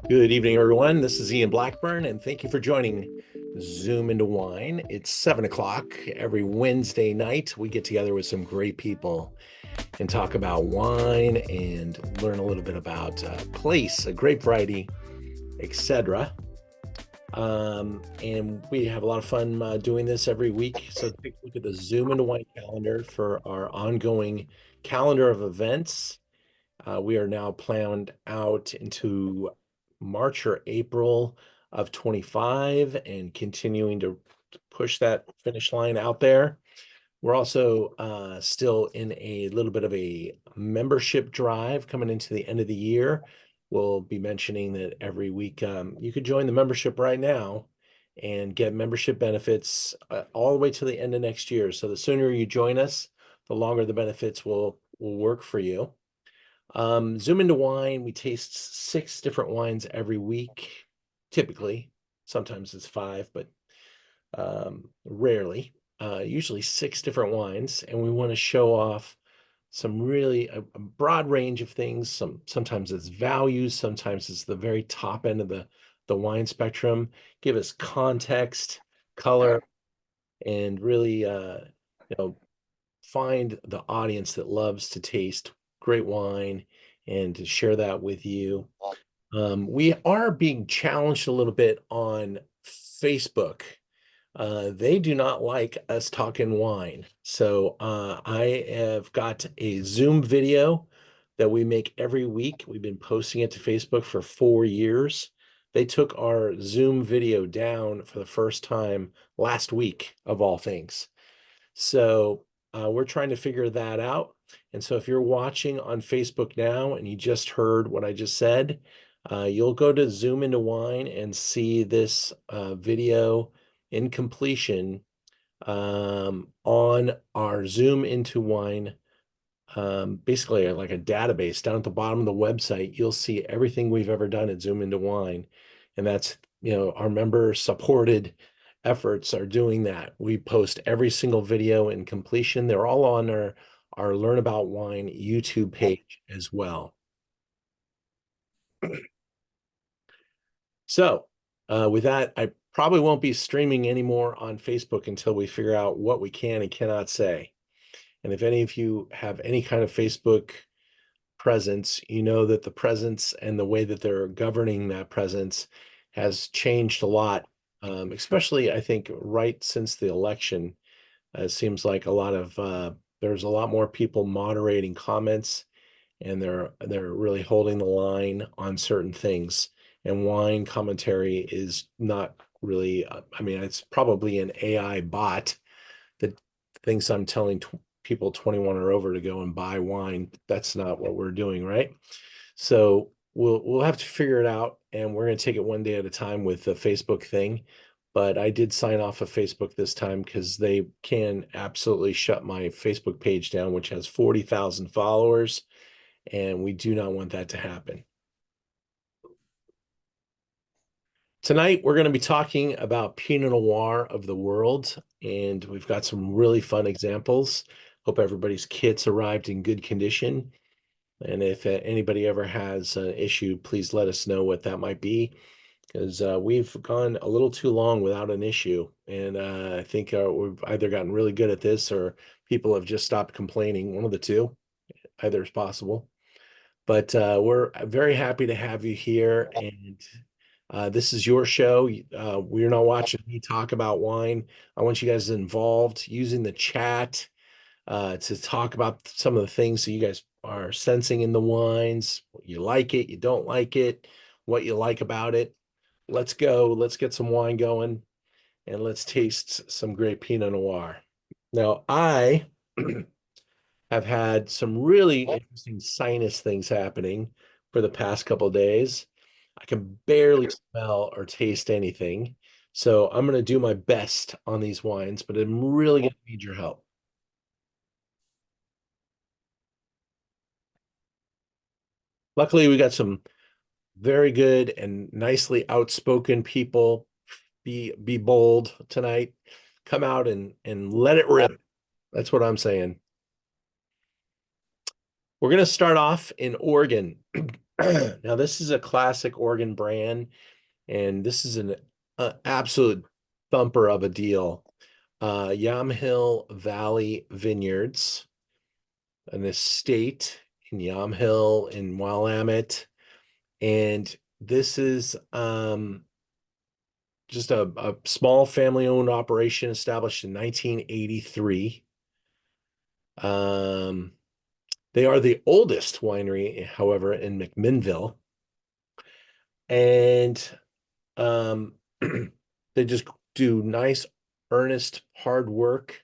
Good evening, everyone. This is Ian Blackburn, and thank you for joining Zoom into Wine. It's 7 o'clock every Wednesday night. We get together with some great people and talk about wine and learn a little bit about place, a grape variety, etc. And we have a lot of fun doing this every week. So take a look at the Zoom into Wine calendar for our ongoing calendar of events. We are now planned out into March or April of 25 and continuing to push that finish line out there. We're also still in a little bit of a membership drive coming into the end of the year. We'll be mentioning that every week. You could join the membership right now and get membership benefits all the way to the end of next year. So the sooner you join us, the longer the benefits will work for you. Zoom into Wine, we taste 6 different wines every week, typically. Sometimes it's 5, but rarely. Usually 6 different wines, and we want to show off some really a broad range of things. Sometimes it's values, sometimes it's the very top end of the wine spectrum. Give us context, color, and really find the audience that loves to taste great wine and to share that with you. We are being challenged a little bit on Facebook. They do not like us talking wine. So I have got a Zoom video that we make every week. We've been posting it to Facebook for 4 years. They took our Zoom video down for the first time last week, of all things. So we're trying to figure that out. And so if you're watching on Facebook now and you just heard what I just said, you'll go to Zoom into Wine and see this video in completion on our Zoom into Wine, basically like a database down at the bottom of the website. You'll see everything we've ever done at Zoom into Wine. And that's, our member supported efforts are doing that. We post every single video in completion. They're all on our Learn About Wine YouTube page as well. So with that, I probably won't be streaming anymore on Facebook until we figure out what we can and cannot say. And if any of you have any kind of Facebook presence, you know that the presence and the way that they're governing that presence has changed a lot, especially I think right since the election. It seems like there's a lot more people moderating comments, and they're really holding the line on certain things. And wine commentary is not really, I mean, it's probably an AI bot that thinks I'm telling people 21 or over to go and buy wine. That's not what we're doing, right? So we'll have to figure it out, and we're going to take it one day at a time with the Facebook thing. But I did sign off of Facebook this time because they can absolutely shut my Facebook page down, which has 40,000 followers, and we do not want that to happen. Tonight, we're going to be talking about Pinot Noir of the world, and we've got some really fun examples. Hope everybody's kits arrived in good condition. And if anybody ever has an issue, please let us know what that might be, because we've gone a little too long without an issue. And I think we've either gotten really good at this or people have just stopped complaining. One of the two, either is possible. But we're very happy to have you here. And this is your show. We're not watching me talk about wine. I want you guys involved using the chat to talk about some of the things that you guys are sensing in the wines. You like it, you don't like it, what you like about it. Let's go. Let's get some wine going, and let's taste some great Pinot Noir. Now, I have had some really interesting sinus things happening for the past couple of days. I can barely smell or taste anything. So I'm going to do my best on these wines, but I'm really going to need your help. Luckily, we got some very good and nicely outspoken people. Be bold tonight. Come out and let it rip. That's what I'm saying. We're going to start off in Oregon. Now, this is a classic Oregon brand, and this is an absolute thumper of a deal. Yamhill Valley Vineyards, an estate in Yamhill in Willamette. And this is just a small family-owned operation established in 1983. They are the oldest winery, however, in McMinnville. And they just do nice, earnest, hard work.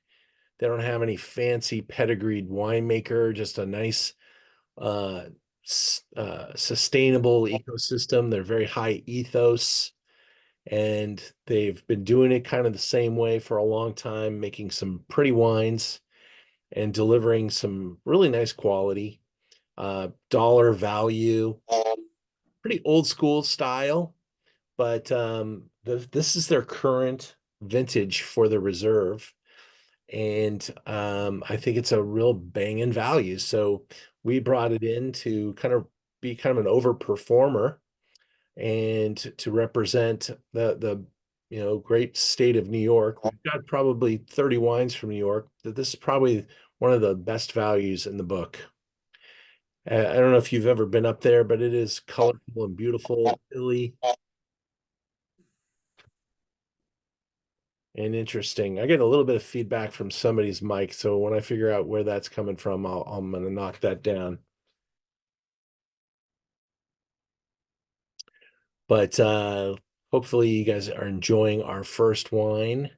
They don't have any fancy pedigreed winemaker, just a nice, sustainable ecosystem. They're very high ethos, and they've been doing it kind of the same way for a long time, making some pretty wines and delivering some really nice quality, dollar value, pretty old school style. But this is their current vintage for the reserve. And I think it's a real banging value. So we brought it in to kind of be kind of an overperformer and to represent the great state of New York. We've got probably 30 wines from New York. This is probably one of the best values in the book. I don't know if you've ever been up there, but it is colorful and beautiful, hilly and interesting. I get a little bit of feedback from somebody's mic, so when I figure out where that's coming from, I'm gonna knock that down. But hopefully you guys are enjoying our first wine.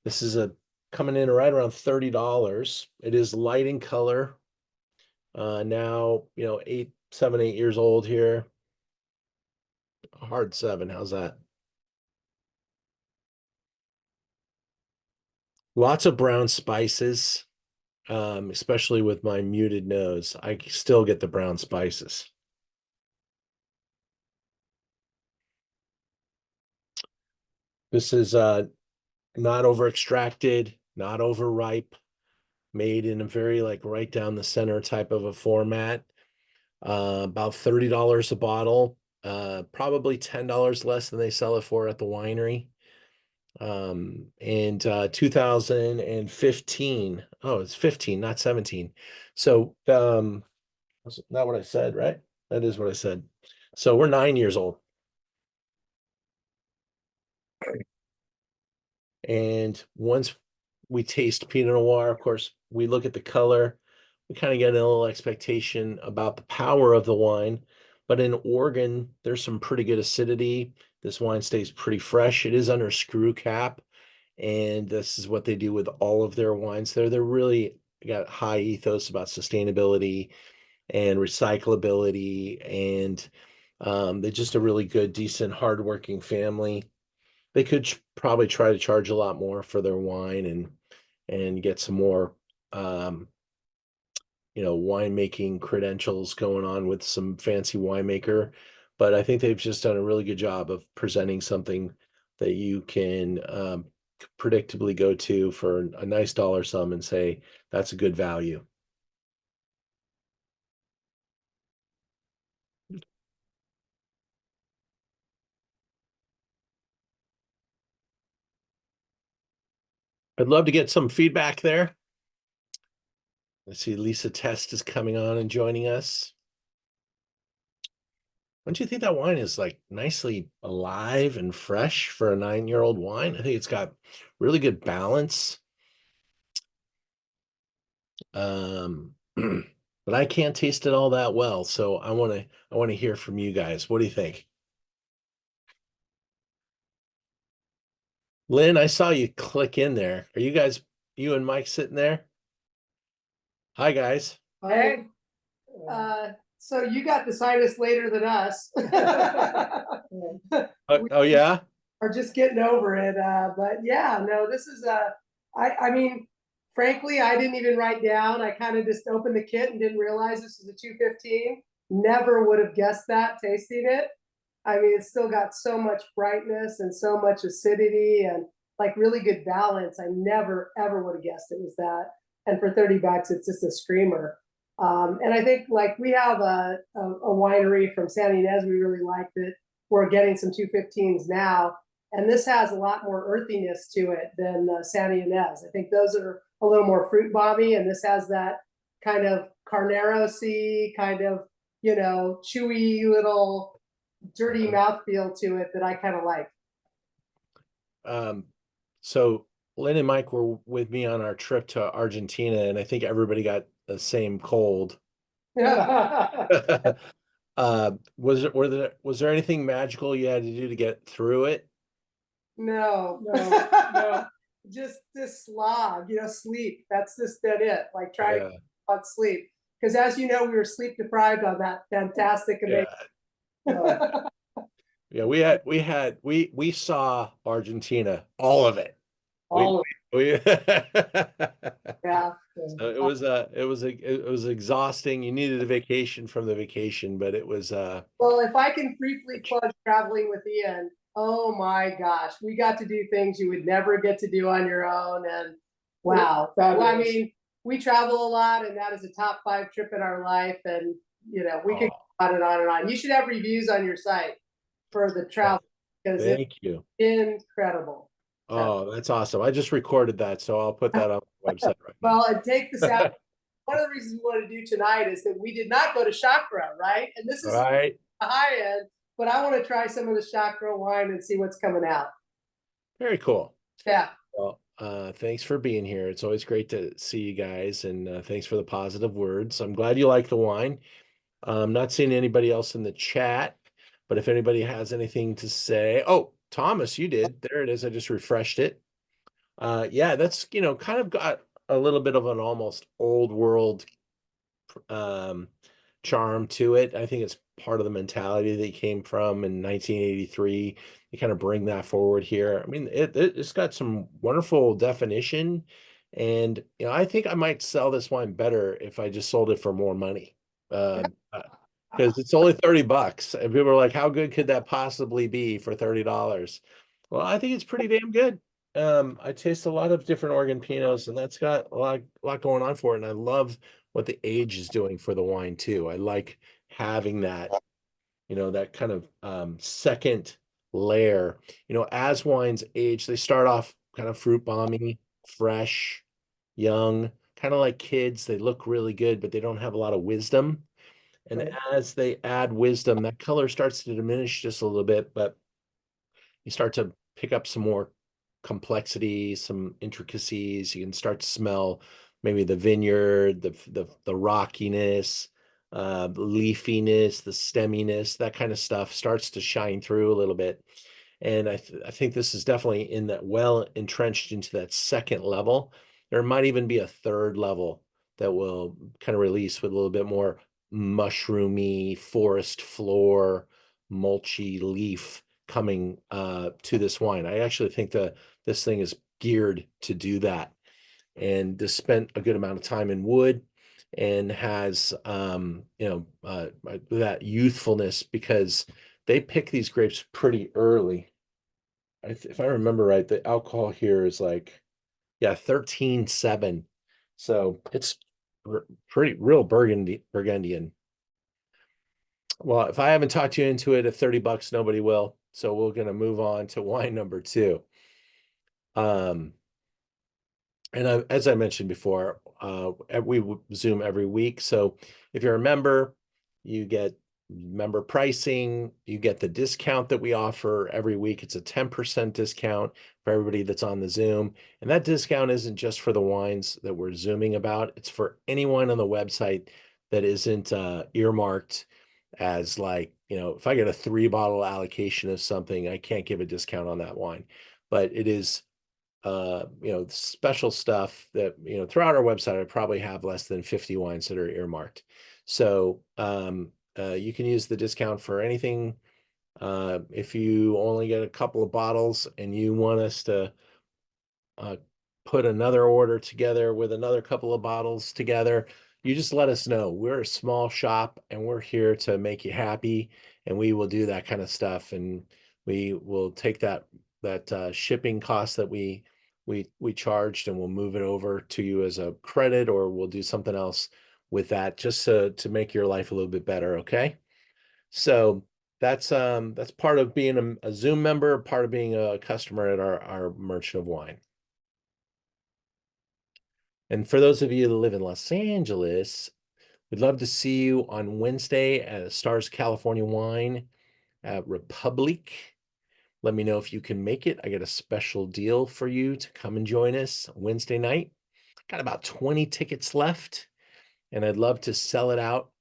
This is coming in right around $30. It is light in color. Now, 8 years old here. A hard 7. How's that? Lots of brown spices, especially with my muted nose. I still get the brown spices. This is not over extracted, not overripe, made in a very like right down the center type of a format. About $30 a bottle, probably $10 less than they sell it for at the winery. And 2015. Oh, it's 15, not 17. So that's not what I said, right? That is what I said. So we're 9 years old. And once we taste Pinot Noir, of course, we look at the color. We kind of get a little expectation about the power of the wine. But in Oregon, there's some pretty good acidity. This wine stays pretty fresh. It is under screw cap. And this is what they do with all of their wines there. They're really got high ethos about sustainability and recyclability. And they're just a really good, decent, hardworking family. They could probably try to charge a lot more for their wine and get some more winemaking credentials going on with some fancy winemaker. But I think they've just done a really good job of presenting something that you can predictably go to for a nice dollar sum and say that's a good value. I'd love to get some feedback there. Let's see, Lisa Test is coming on and joining us. Don't you think that wine is like nicely alive and fresh for a 9-year-old wine? I think it's got really good balance. But I can't taste it all that well, so I want to hear from you guys. What do you think? Lynn, I saw you click in there. Are you and Mike sitting there? Hi, guys. Hey, so you got to sign us later than us. Oh yeah? Are just getting over it. But yeah, no, this is I mean, frankly, I didn't even write down. I kind of just opened the kit and didn't realize this was a 215. Never would have guessed that tasting it. I mean, it's still got so much brightness and so much acidity and like really good balance. I never ever would have guessed it was that. And for $30, it's just a screamer. And I think like we have a winery from San Ynez we really like that we're getting some 215s now. And this has a lot more earthiness to it than San Ynez. I think those are a little more fruit bomby, and this has that kind of carneros-y, kind of, chewy little dirty mouthfeel to it that I kind of like. So Lynn and Mike were with me on our trip to Argentina, and I think everybody got the same cold. Was there anything magical you had to do to get through it? No, no. Just this slog, sleep. That's just been it. Like trying Yeah, on sleep. Because as you know, we were sleep deprived on that fantastic, amazing. yeah, yeah. We saw Argentina, all of it. All of We yeah. So it was exhausting. You needed a vacation from the vacation, but it was Well, if I can briefly plug traveling with Ian, oh my gosh, we got to do things you would never get to do on your own. And wow. Well, I mean, we travel a lot, and that is a top 5 trip in our life. And, we could go on and on and on. You should have reviews on your site for the travel because it's thank you. incredible. Oh, that's awesome. I just recorded that, so I'll put that on the website right now. Well, and take this out. One of the reasons we want to do tonight is that we did not go to Chacra, right? And this is Right. a high end, but I want to try some of the Chacra wine and see what's coming out. Very cool. Yeah. Well, thanks for being here. It's always great to see you guys, and thanks for the positive words. I'm glad you like the wine. I'm not seeing anybody else in the chat, but if anybody has anything to say, oh, Thomas, you did. There it is. I just refreshed it. Yeah, that's, kind of got a little bit of an almost old world charm to it. I think it's part of the mentality that came from in 1983. You kind of bring that forward here. I mean, it's got some wonderful definition, and I think I might sell this wine better if I just sold it for more money. Because it's only $30, and people are like, "How good could that possibly be for $30?" Well, I think it's pretty damn good. I taste a lot of different Oregon Pinots, and that's got a lot going on for it. And I love what the age is doing for the wine too. I like having that kind of second layer. As wines age, they start off kind of fruit bomby, fresh, young, kind of like kids. They look really good, but they don't have a lot of wisdom. And Right. as they add wisdom, that color starts to diminish just a little bit, but you start to pick up some more complexity, some intricacies. You can start to smell maybe the vineyard, the rockiness, the leafiness, the stemminess, that kind of stuff starts to shine through a little bit. And I think this is definitely in that well entrenched into that second level. There might even be a third level that will kind of release with a little bit more mushroomy forest floor, mulchy leaf coming to this wine. I actually think this thing is geared to do that, and just spent a good amount of time in wood, and has that youthfulness, because they pick these grapes pretty early. If I remember right, the alcohol here is like, yeah, 13.7. So it's pretty real Burgundian. Well, if I haven't talked you into it at $30, nobody will. So we're going to move on to wine number 2. And as I mentioned before, we Zoom every week. So if you're a member, you get member pricing, you get the discount that we offer every week. It's a 10% discount for everybody that's on the Zoom. And that discount isn't just for the wines that we're Zooming about. It's for anyone on the website that isn't earmarked as, like, if I get a 3-bottle allocation of something, I can't give a discount on that wine. But it is special stuff that, throughout our website, I probably have less than 50 wines that are earmarked. So you can use the discount for anything. If you only get a couple of bottles and you want us to put another order together with another couple of bottles together, you just let us know. We're a small shop, and we're here to make you happy, and we will do that kind of stuff. And we will take that shipping cost that we charged, and we'll move it over to you as a credit, or we'll do something else with that, just to make your life a little bit better, okay? So that's part of being a Zoom member, part of being a customer at our Merchant of Wine. And for those of you that live in Los Angeles, we'd love to see you on Wednesday at Stars California Wine at Republic. Let me know if you can make it. I got a special deal for you to come and join us Wednesday night. Got about 20 tickets left, and I'd love to sell it out.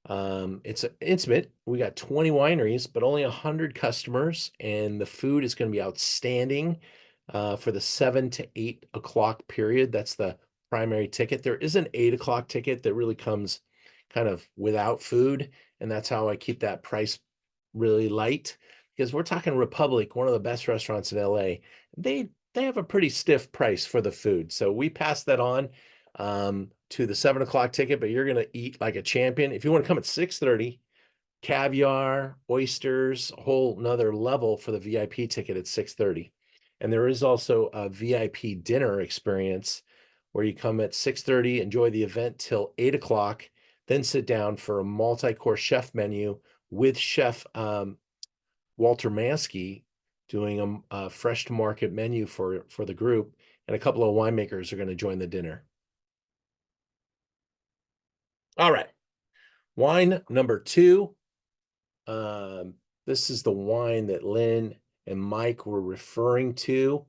It's intimate. We got 20 wineries, but only 100 customers, and the food is going to be outstanding for the 7 to 8 o'clock period. That's the primary ticket. There is an 8 o'clock ticket that really comes kind of without food, and that's how I keep that price really light, because we're talking Republic, one of the best restaurants in LA. They have a pretty stiff price for the food, so we pass that on to the 7 o'clock ticket, but you're gonna eat like a champion. If you want to come at 6:30, caviar, oysters, a whole nother level for the VIP ticket at 6:30. And there is also a VIP dinner experience where you come at 6:30, enjoy the event till 8 o'clock, then sit down for a multi-course chef menu with Chef Walter Mansky doing a fresh to market menu for the group, and a couple of winemakers are going to join the dinner. All right, wine number two. This is the wine that Lynn and Mike were referring to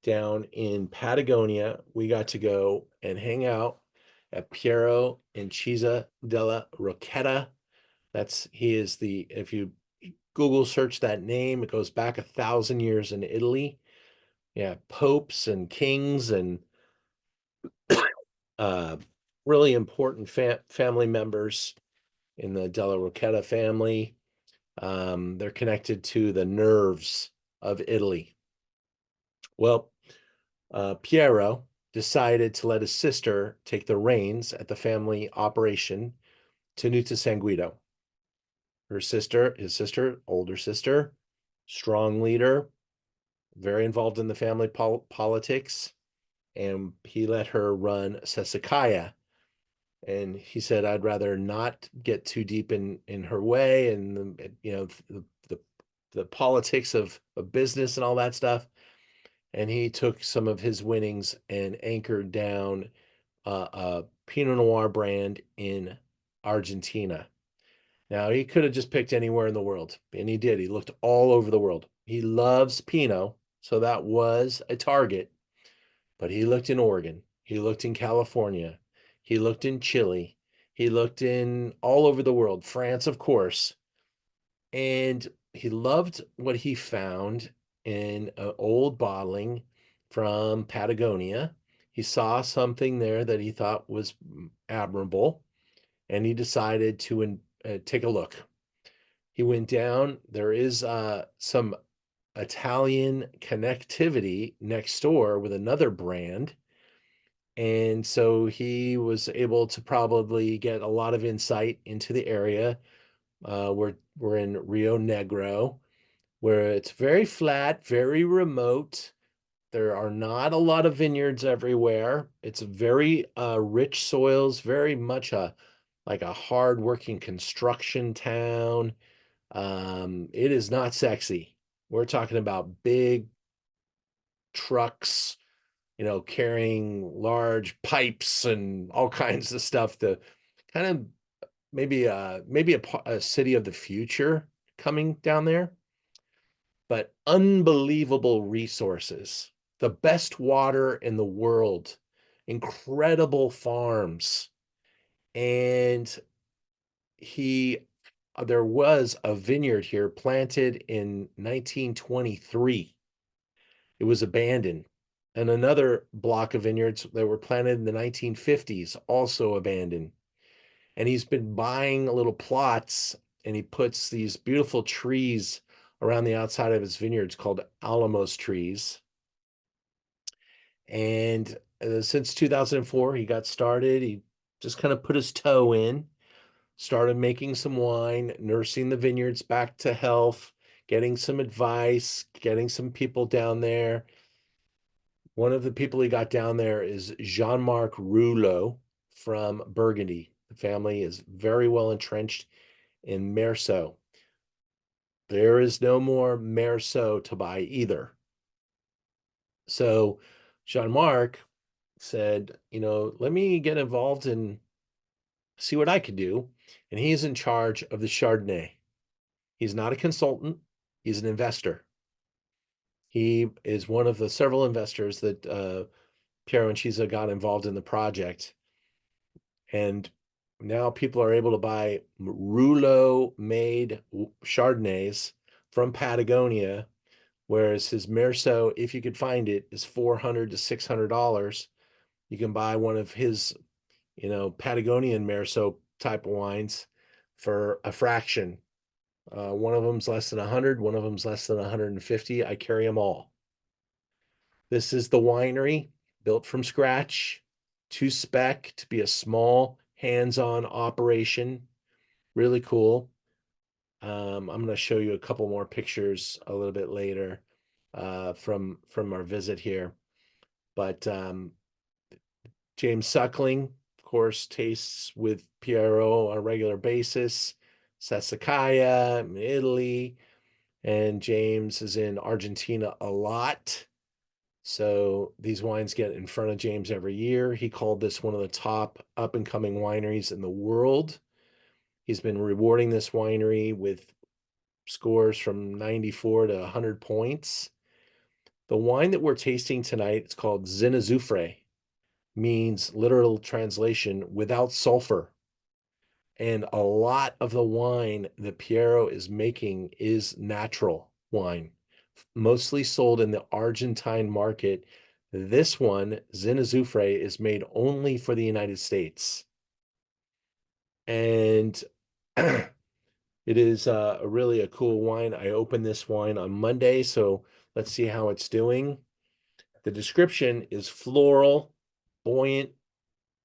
down in Patagonia. We got to go and hang out at Piero Incisa della Rocchetta. If you Google search that name, it goes back 1,000 years in Italy. Yeah, popes and kings and uh, really important family members in the Della Rocchetta family. They're connected to the nerves of Italy. Well, Piero decided to let his sister take the reins at the family operation Tenuta San Guido. His sister, older sister, strong leader, very involved in the family politics, and he let her run Sassicaia. And he said, I'd rather not get too deep in her way and the politics of business and all that stuff. And he took some of his winnings and anchored down a Pinot Noir brand in Argentina. Now, he could have just picked anywhere in the world, and he did. He looked all over the world. He loves Pinot, so that was a target. But he looked in Oregon. He looked in California. He looked in Chile. He looked in all over the world, France, of course. And he loved what he found in an old bottling from Patagonia. He saw something there that he thought was admirable, and he decided to take a look. He went down. There is some Italian connectivity next door with another brand. And so he was able to probably get a lot of insight into the area. We're in Rio Negro, where it's very flat, very remote. There are not a lot of vineyards everywhere. It's very rich soils, very much like a hard-working construction town. It is not sexy. We're talking about big trucks, carrying large pipes and all kinds of stuff to kind of maybe a city of the future coming down there, but unbelievable resources, the best water in the world, incredible farms. And there was a vineyard here planted in 1923. It was abandoned. And another block of vineyards that were planted in the 1950s, also abandoned. And he's been buying little plots, and he puts these beautiful trees around the outside of his vineyards called Alamos trees. And since 2004, he got started. He just kind of put his toe in, started making some wine, nursing the vineyards back to health, getting some advice, getting some people down there. One of the people he got down there is Jean-Marc Rouleau from Burgundy. The family is very well entrenched in Merceau. There is no more Merceau to buy either. So Jean-Marc said, let me get involved and see what I could do. And he's in charge of the Chardonnay. He's not a consultant, he's an investor. He is one of the several investors that Piero and Chiza got involved in the project. And now people are able to buy rouleau-made Chardonnays from Patagonia, whereas his Merceau, if you could find it, is $400 to $600. You can buy one of his, Patagonian Merceau type of wines for a fraction. One of them's less than 100, one of them's less than 150. I carry them all. This is the winery built from scratch to spec to be a small hands-on operation. Really cool. I'm going to show you a couple more pictures a little bit later from our visit here. But James Suckling, of course, tastes with Piero on a regular basis. Sassicaia in Italy, and James is in Argentina a lot. So these wines get in front of James every year. He called this one of the top up-and-coming wineries in the world. He's been rewarding this winery with scores from 94 to 100 points. The wine that we're tasting tonight, it's called Azufre, means literal translation without sulfur. And a lot of the wine that Piero is making is natural wine, mostly sold in the Argentine market. This one, Azufre, is made only for the United States. And it is really a cool wine. I opened this wine on Monday, so let's see how it's doing. The description is floral, buoyant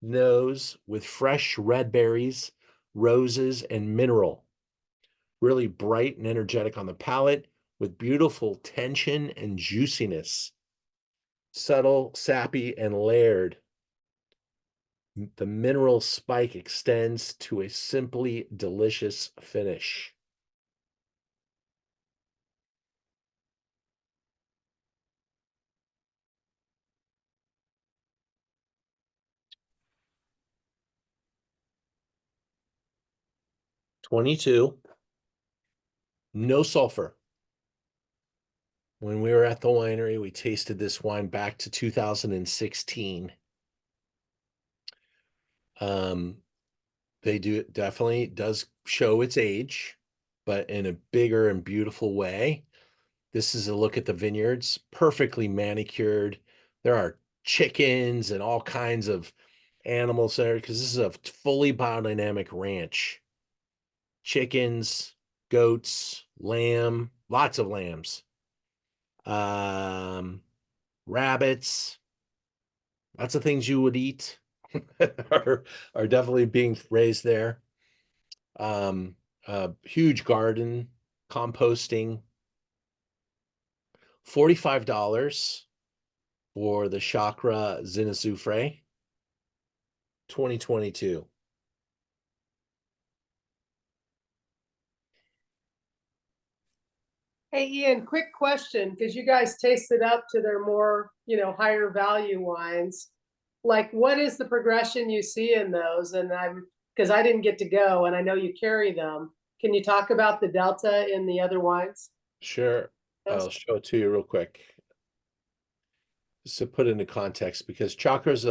nose with fresh red berries, roses, and mineral. Really bright and energetic on the palate with beautiful tension and juiciness. Subtle, sappy, and layered. The mineral spike extends to a simply delicious finish. $22, no sulfur. When we were at the winery, we tasted this wine back to 2016. They definitely does show its age, but in a bigger and beautiful way. This is a look at the vineyards, perfectly manicured. There are chickens and all kinds of animals there because this is a fully biodynamic ranch. Chickens, goats, lamb, lots of lambs, rabbits, lots of things you would eat are definitely being raised there. Huge garden, composting. $45 for the Chacra Azufre 2022. Hey, Ian, quick question, because you guys tasted up to their more, higher value wines. Like, what is the progression you see in those? And because I didn't get to go and I know you carry them. Can you talk about the delta in the other wines? Sure. I'll show it to you real quick. Just to put into context, because Chakra's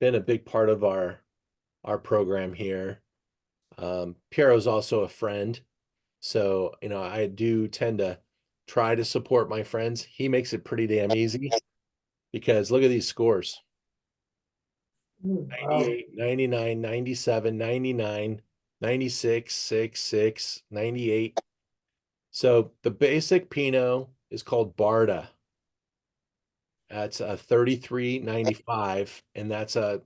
been a big part of our program here. Piero's also a friend. So, I do tend to try to support my friends. He makes it pretty damn easy because look at these scores. 98, 99, 97, 99, 96, 6, 6, 98. So the basic Pinot is called Barda. That's a 33.95, and that's a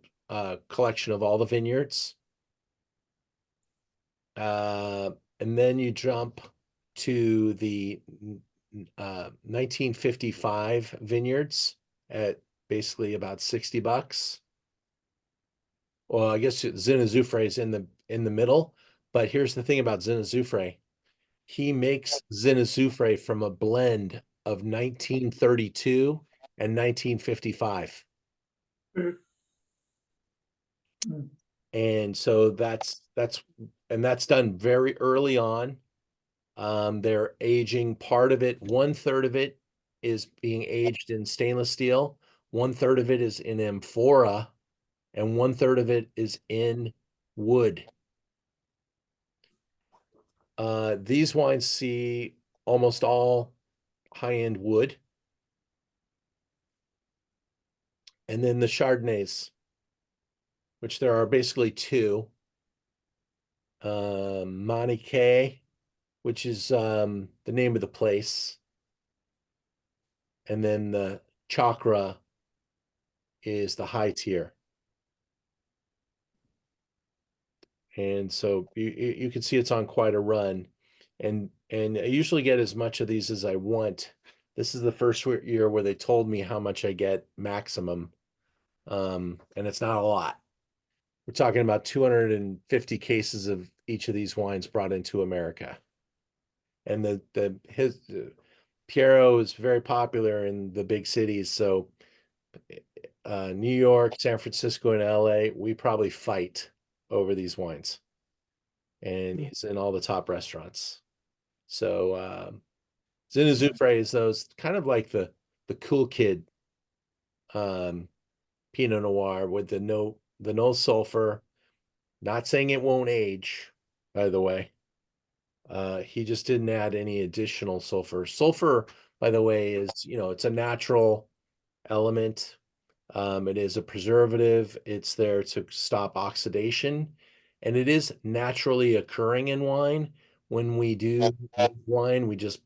collection of all the vineyards. And then you jump to the 1955 vineyards at basically about $60. Well, I guess Azufre is in the middle, but here's the thing about Azufre. He makes Azufre from a blend of 1932 and 1955. And so that's done very early on. They're aging part of it, 1/3 of it is being aged in stainless steel, 1/3 of it is in amphora, and 1/3 of it is in wood. These wines see almost all high-end wood. And then the Chardonnays, which there are basically two. Manique, which is the name of the place. And then the Chacra is the high tier. And so you can see it's on quite a run. And I usually get as much of these as I want. This is the first year where they told me how much I get maximum. And it's not a lot. We're talking about 250 cases of each of these wines brought into America. And his Piero is very popular in the big cities. So New York, San Francisco, and LA, we probably fight over these wines. And he's in all the top restaurants. So Azufre is those kind of like the cool kid Pinot Noir with the no sulfur. Not saying it won't age, by the way. He just didn't add any additional sulfur. Sulfur, by the way, is, it's a natural element. It is a preservative. It's there to stop oxidation, and it is naturally occurring in wine. When we do wine, we just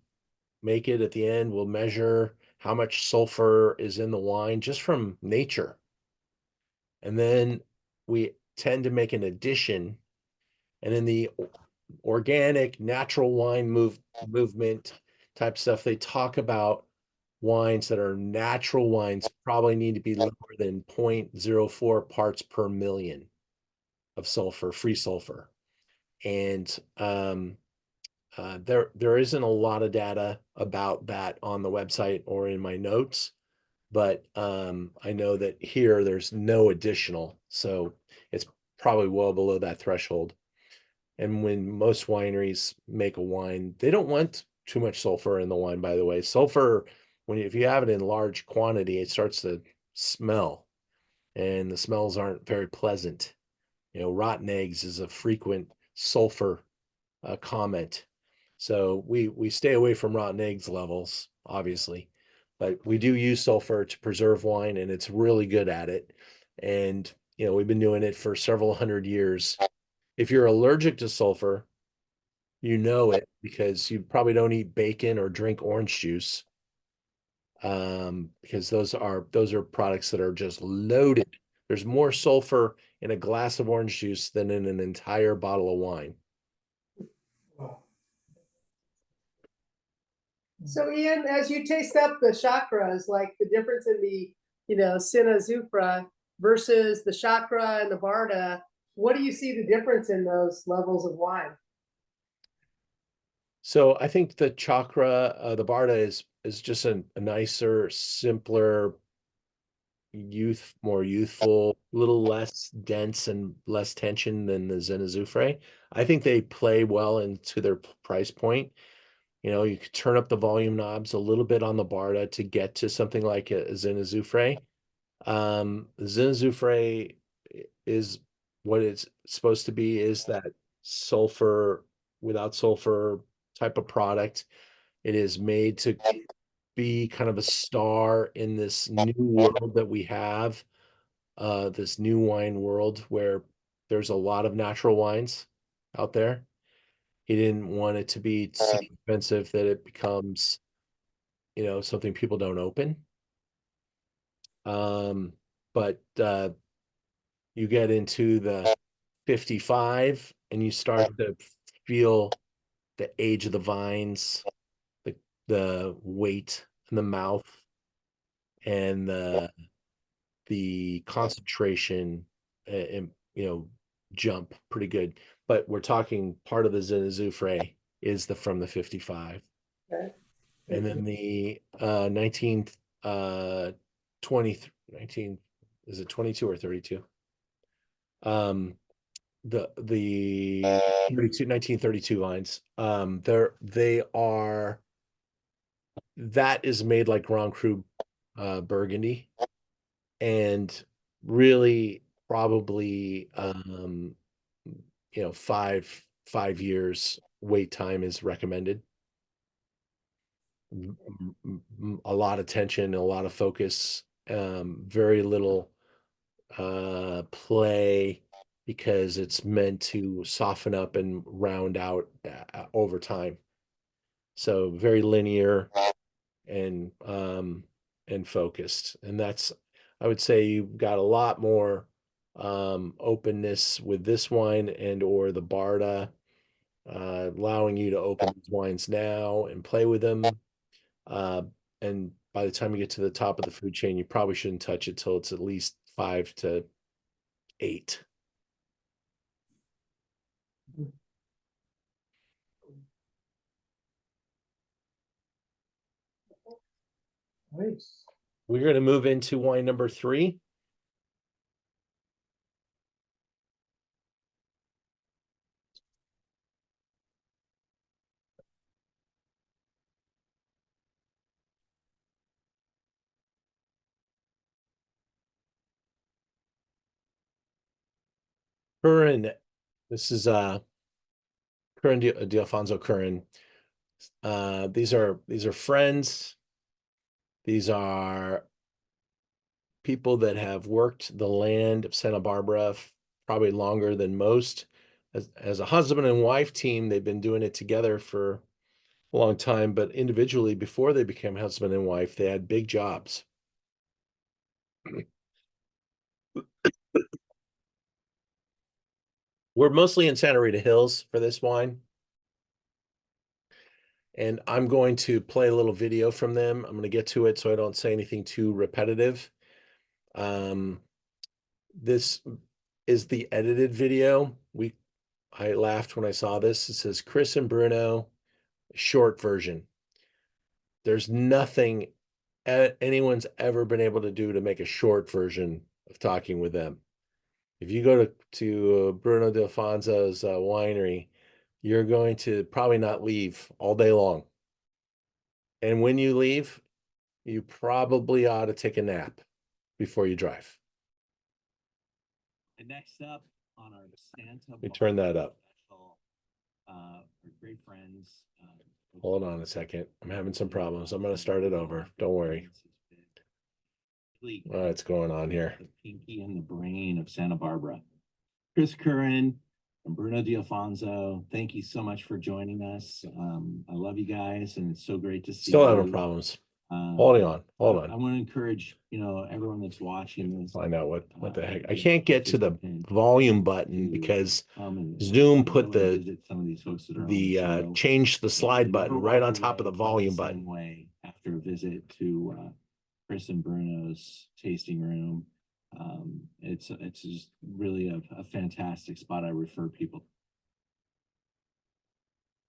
make it at the end. We'll measure how much sulfur is in the wine just from nature. And then we tend to make an addition. And in the organic, natural wine movement type stuff, they talk about wines that are natural wines probably need to be lower than 0.04 parts per million of sulfur, free sulfur. And there isn't a lot of data about that on the website or in my notes, but I know that here there's no additional, so it's probably well below that threshold. And when most wineries make a wine, they don't want too much sulfur in the wine, by the way. Sulfur, if you have it in large quantity, it starts to smell, and the smells aren't very pleasant. Rotten eggs is a frequent sulfur comment. So we stay away from rotten eggs levels, obviously, but we do use sulfur to preserve wine, and it's really good at it. And we've been doing it for several hundred years. If you're allergic to sulfur, you know it because you probably don't eat bacon or drink orange juice, because those are products that are just loaded. There's more sulfur in a glass of orange juice than in an entire bottle of wine. So Ian, as you taste up the chakras, like the difference in the, Cinna Azufre versus the Chacra and the Barda, what do you see the difference in those levels of wine? So I think the Chacra, the Barda is just a nicer, simpler, more youthful, a little less dense and less tension than the Azufre. I think they play well into their price point. You could turn up the volume knobs a little bit on the Barda to get to something like a Azufre. Azufre is what it's supposed to be, is that sulfur without sulfur type of product. It is made to be kind of a star in this new world that we have, this new wine world where there's a lot of natural wines out there. He didn't want it to be so expensive that it becomes, something people don't open. But you get into the 55 and you start to feel the age of the vines, the weight in the mouth, and the concentration jump pretty good. But we're talking part of the Azufre is from the 55. Okay. And then the 19, is it 22 or 32? The 1932 lines. That is made like Grand Cru Burgundy, and really probably 5 years wait time is recommended. A lot of tension, a lot of focus, very little play, because it's meant to soften up and round out over time. So very linear and focused. And I would say you've got a lot more openness with this wine and or the Barda, allowing you to open these wines now and play with them. And by the time you get to the top of the food chain, you probably shouldn't touch it till it's at least 5 to 8. Nice. We're going to move into wine number 3. Curran. This is Curran D'Alfonso Curran. These are friends. These are people that have worked the land of Santa Barbara probably longer than most. As a husband and wife team, they've been doing it together for a long time, but individually, before they became husband and wife, they had big jobs. We're mostly in Santa Rita Hills for this wine. And I'm going to play a little video from them. I'm going to get to it so I don't say anything too repetitive. This is the edited video. I laughed when I saw this. It says Chris and Bruno, short version. There's nothing anyone's ever been able to do to make a short version of talking with them. If you go to Bruno D'Alfonso's winery, you're going to probably not leave all day long. And when you leave, you probably ought to take a nap before you drive. And next up on our Santa Let me turn that up. Special, our great friends. Hold on a second. I'm having some problems. I'm going to start it over. Don't worry. What's going on here? The pinky and the brain of Santa Barbara. Chris Curran and Bruno D'Alfonso, thank you so much for joining us. I love you guys, and it's so great to see Still you. having problems. Hold on. I want to encourage, everyone that's watching this. Find out what the heck. I can't get to the volume button because Zoom put the change the slide button right on top of the volume button. Way after a visit to Chris and Bruno's tasting room. It's just really a fantastic spot. I refer people.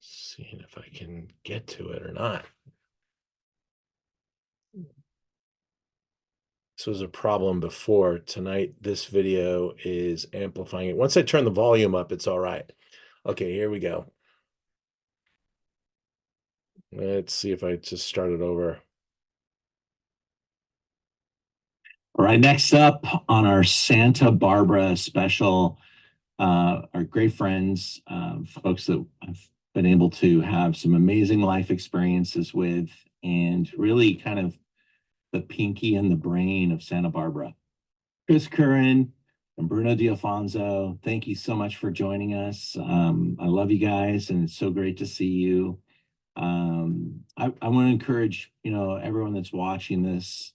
Seeing if I can get to it or not. This was a problem before. Tonight, this video is amplifying it. Once I turn the volume up, it's all right. Okay, here we go. Let's see if I just start it over. All right, next up on our Santa Barbara special, our great friends, folks that I've been able to have some amazing life experiences with, and really kind of the pinky and the brain of Santa Barbara. Chris Curran and Bruno D'Alfonso, thank you so much for joining us. I love you guys, and it's so great to see you. I want to encourage, everyone that's watching this,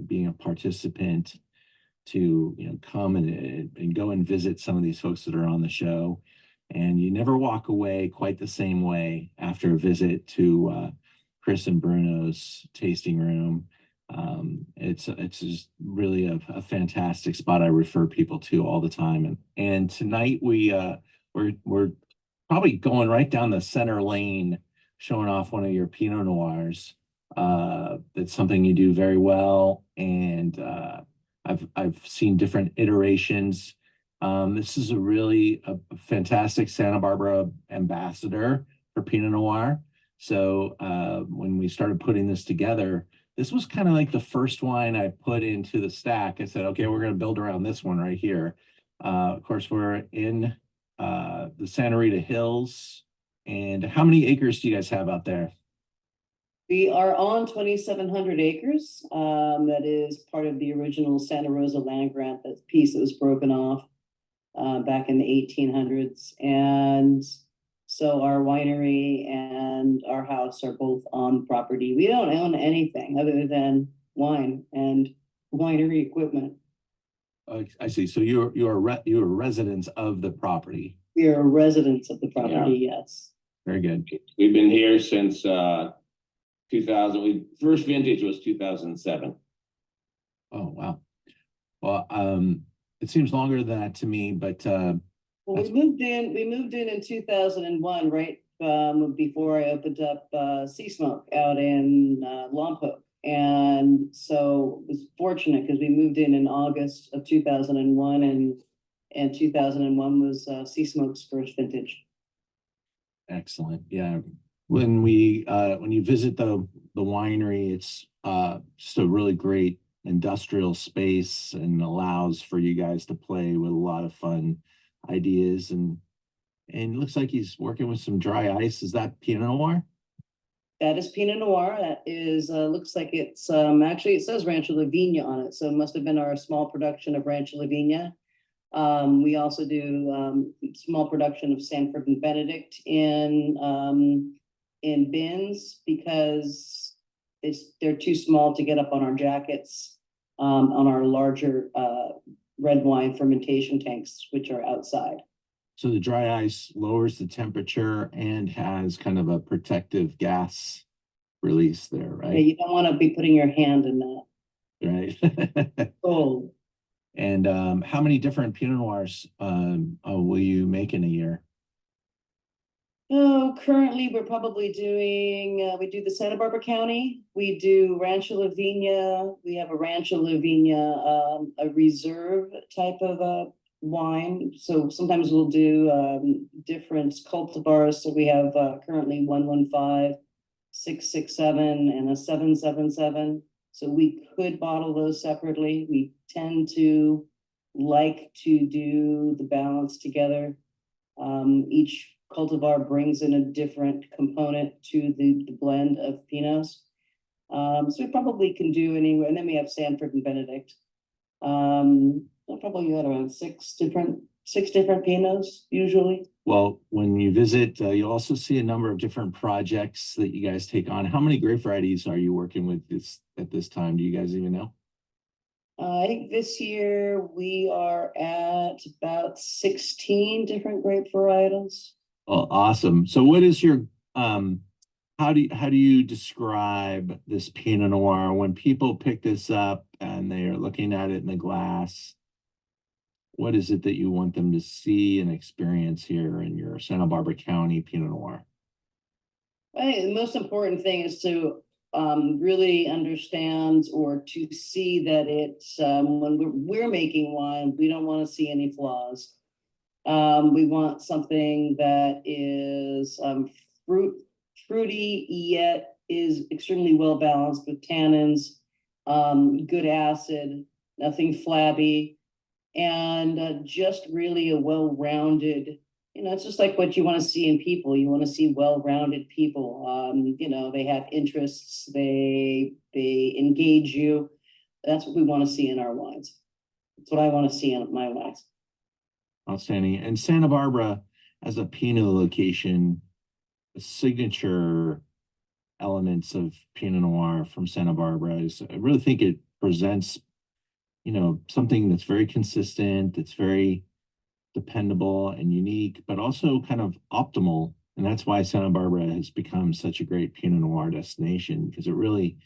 being a participant, to come and go and visit some of these folks that are on the show. And you never walk away quite the same way after a visit to Chris and Bruno's tasting room. It's just really a fantastic spot I refer people to all the time. And tonight we're probably going right down the center lane, showing off one of your Pinot Noirs. That's something you do very well, and I've seen different iterations. This is a fantastic Santa Barbara ambassador for Pinot Noir. So when we started putting this together, this was kind of like the first wine I put into the stack. I said, okay, we're going to build around this one right here. Of course, we're in the Santa Rita Hills. And how many acres do you guys have out there? We are on 2,700 acres. That is part of the original Santa Rosa land grant, that piece that was broken off back in the 1800s. And so our winery and our house are both on the property. We don't own anything other than wine and winery equipment. I see. So you're residents of the property. We are residents of the property, yes. Very good. We've been here since 2000. First vintage was 2007. Oh, wow. Well, it seems longer than that to me, but Well, we moved in 2001, right before I opened up Sea Smoke out in Lompoc. And so it was fortunate because we moved in August of 2001, and 2001 was Sea Smoke's first vintage. excellent. Yeah. When you visit the winery, it's just a really great industrial space and allows for you guys to play with a lot of fun ideas. And it looks like he's working with some dry ice. Is that Pinot Noir? That is Pinot Noir. That is looks like it's actually it says Rancho La Vigna on it, so it must have been our small production of Rancho La Vigna. We also do small production of Sanford and Benedict in bins because they're too small to get up on our jackets on our larger red wine fermentation tanks, which are outside. So the dry ice lowers the temperature and has kind of a protective gas release there, Yeah, right? you don't want to be putting your hand in that. Right. Oh, And how many different Pinot Noirs will you make in a year? oh, currently we're probably doing, we do the Santa Barbara County, we do Rancho La Vigna, we have a Rancho La Vigna, a reserve type of wine. So sometimes we'll do different cultivars. So we have currently 115, 667, and a 777. So we could bottle those separately. We tend to like to do the balance together. Each cultivar brings in a different component to the blend of Pinots. So we probably can do anywhere. And then we have Sanford and Benedict. We'll probably get around six different Pinots usually. Well, when you visit, you'll also see a number of different projects that you guys take on. How many grape varieties are you working with at this time? Do you guys even know? I think this year we are at about 16 different grape varietals. Oh, awesome. So what is your how do you describe this Pinot Noir when people pick this up and they are looking at it in the glass? What is it that you want them to see and experience here in your Santa Barbara County Pinot Noir? I think the most important thing is to really understand or to see that it's when we're making wine, we don't want to see any flaws. We want something that is fruity yet is extremely well balanced with tannins, good acid, nothing flabby, and just really a well-rounded, it's just like what you want to see in people. You want to see well-rounded people. They have interests, they engage you. That's what we want to see in our wines. That's what I want to see in my wines. Outstanding. And Santa Barbara as a Pinot location, signature elements of Pinot Noir from Santa Barbara is, I really think it presents, something that's very consistent, it's very dependable and unique, but also kind of optimal. And that's why Santa Barbara has become such a great Pinot Noir destination, because it really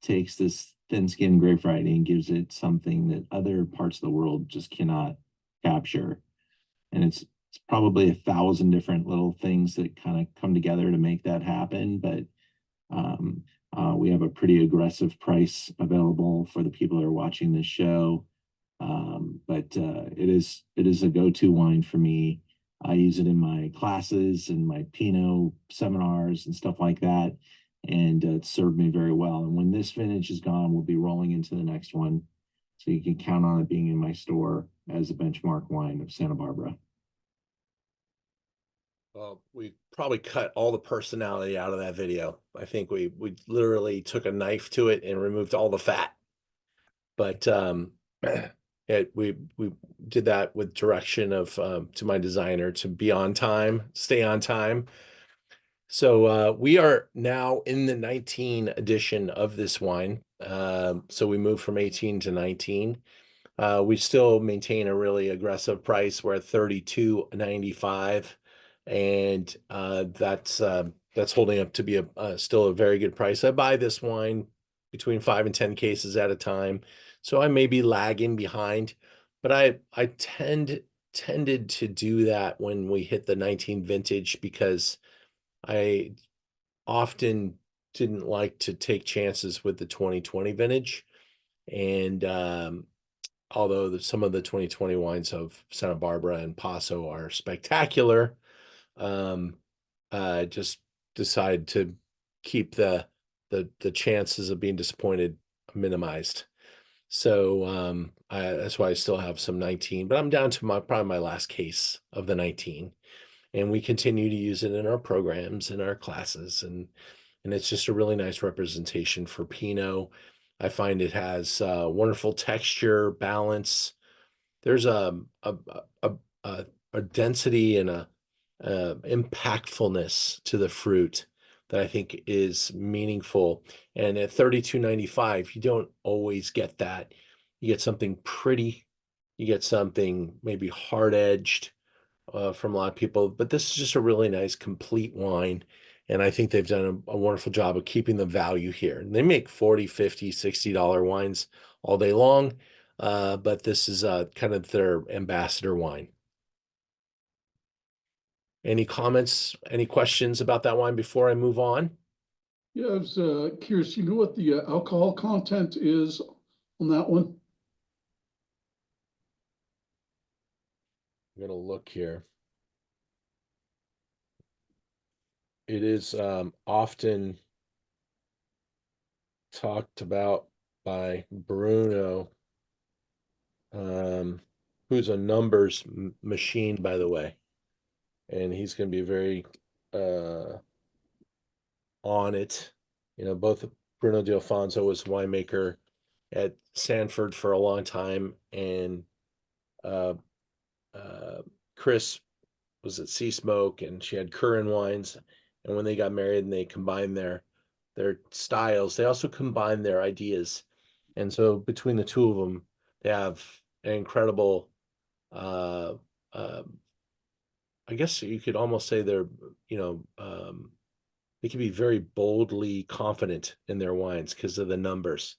takes this thin-skinned grape variety and gives it something that other parts of the world just cannot capture. And it's probably 1,000 different little things that kind of come together to make that happen. But we have a pretty aggressive price available for the people that are watching this show. But it is a go-to wine for me. I use it in my classes and my Pinot seminars and stuff like that. And it served me very well. And when this vintage is gone, we'll be rolling into the next one. So you can count on it being in my store as a benchmark wine of Santa Barbara. Well, we probably cut all the personality out of that video. I think we literally took a knife to it and removed all the fat. But we did that with direction of to my designer to be on time, stay on time. So we are now in the 19 edition of this wine. So we moved from 18 to 19. We still maintain a really aggressive price. We're at $32.95, and that's holding up to be still a very good price. I buy this wine between 5 and 10 cases at a time, so I may be lagging behind, but I tended to do that when we hit the 19 vintage because I often didn't like to take chances with the 2020 vintage, and although some of the 2020 wines of Santa Barbara and Paso are spectacular, just decided to keep the chances of being disappointed minimized. So that's why I still have some 19, but I'm down to probably my last case of the 19, and we continue to use it in our programs, in our classes, and it's just a really nice representation for Pinot. I find it has wonderful texture, balance. There's a density and a impactfulness to the fruit that I think is meaningful. And at $32.95, you don't always get that. You get something pretty, you get something maybe hard edged from a lot of people, but this is just a really nice complete wine. And I think they've done a wonderful job of keeping the value here. And they make $40, $50, $60 wines all day long, but this is kind of their ambassador wine. Any comments, any questions about that wine before I move on? Yeah, I was curious, you know what the alcohol content is on that one? I'm going to look here. It is often talked about by Bruno, who's a numbers machine, by the way. And he's going to be very on it. You know, both Bruno D'Alfonso was winemaker at Sanford for a long time, and Chris was at Sea Smoke, and she had Curran wines. And when they got married and they combined their styles, they also combined their ideas. And so between the two of them, they have an incredible I guess you could almost say they're, they can be very boldly confident in their wines because of the numbers.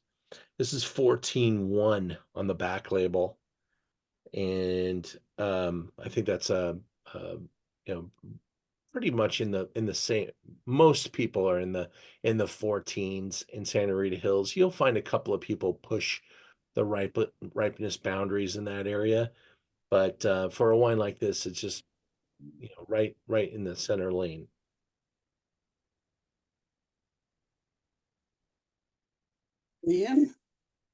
This is 14-1 on the back label. And I think that's pretty much in the same. Most people are in the 14s in Santa Rita Hills. You'll find a couple of people push the ripeness boundaries in that area, but for a wine like this, it's just right in the center lane. Ian?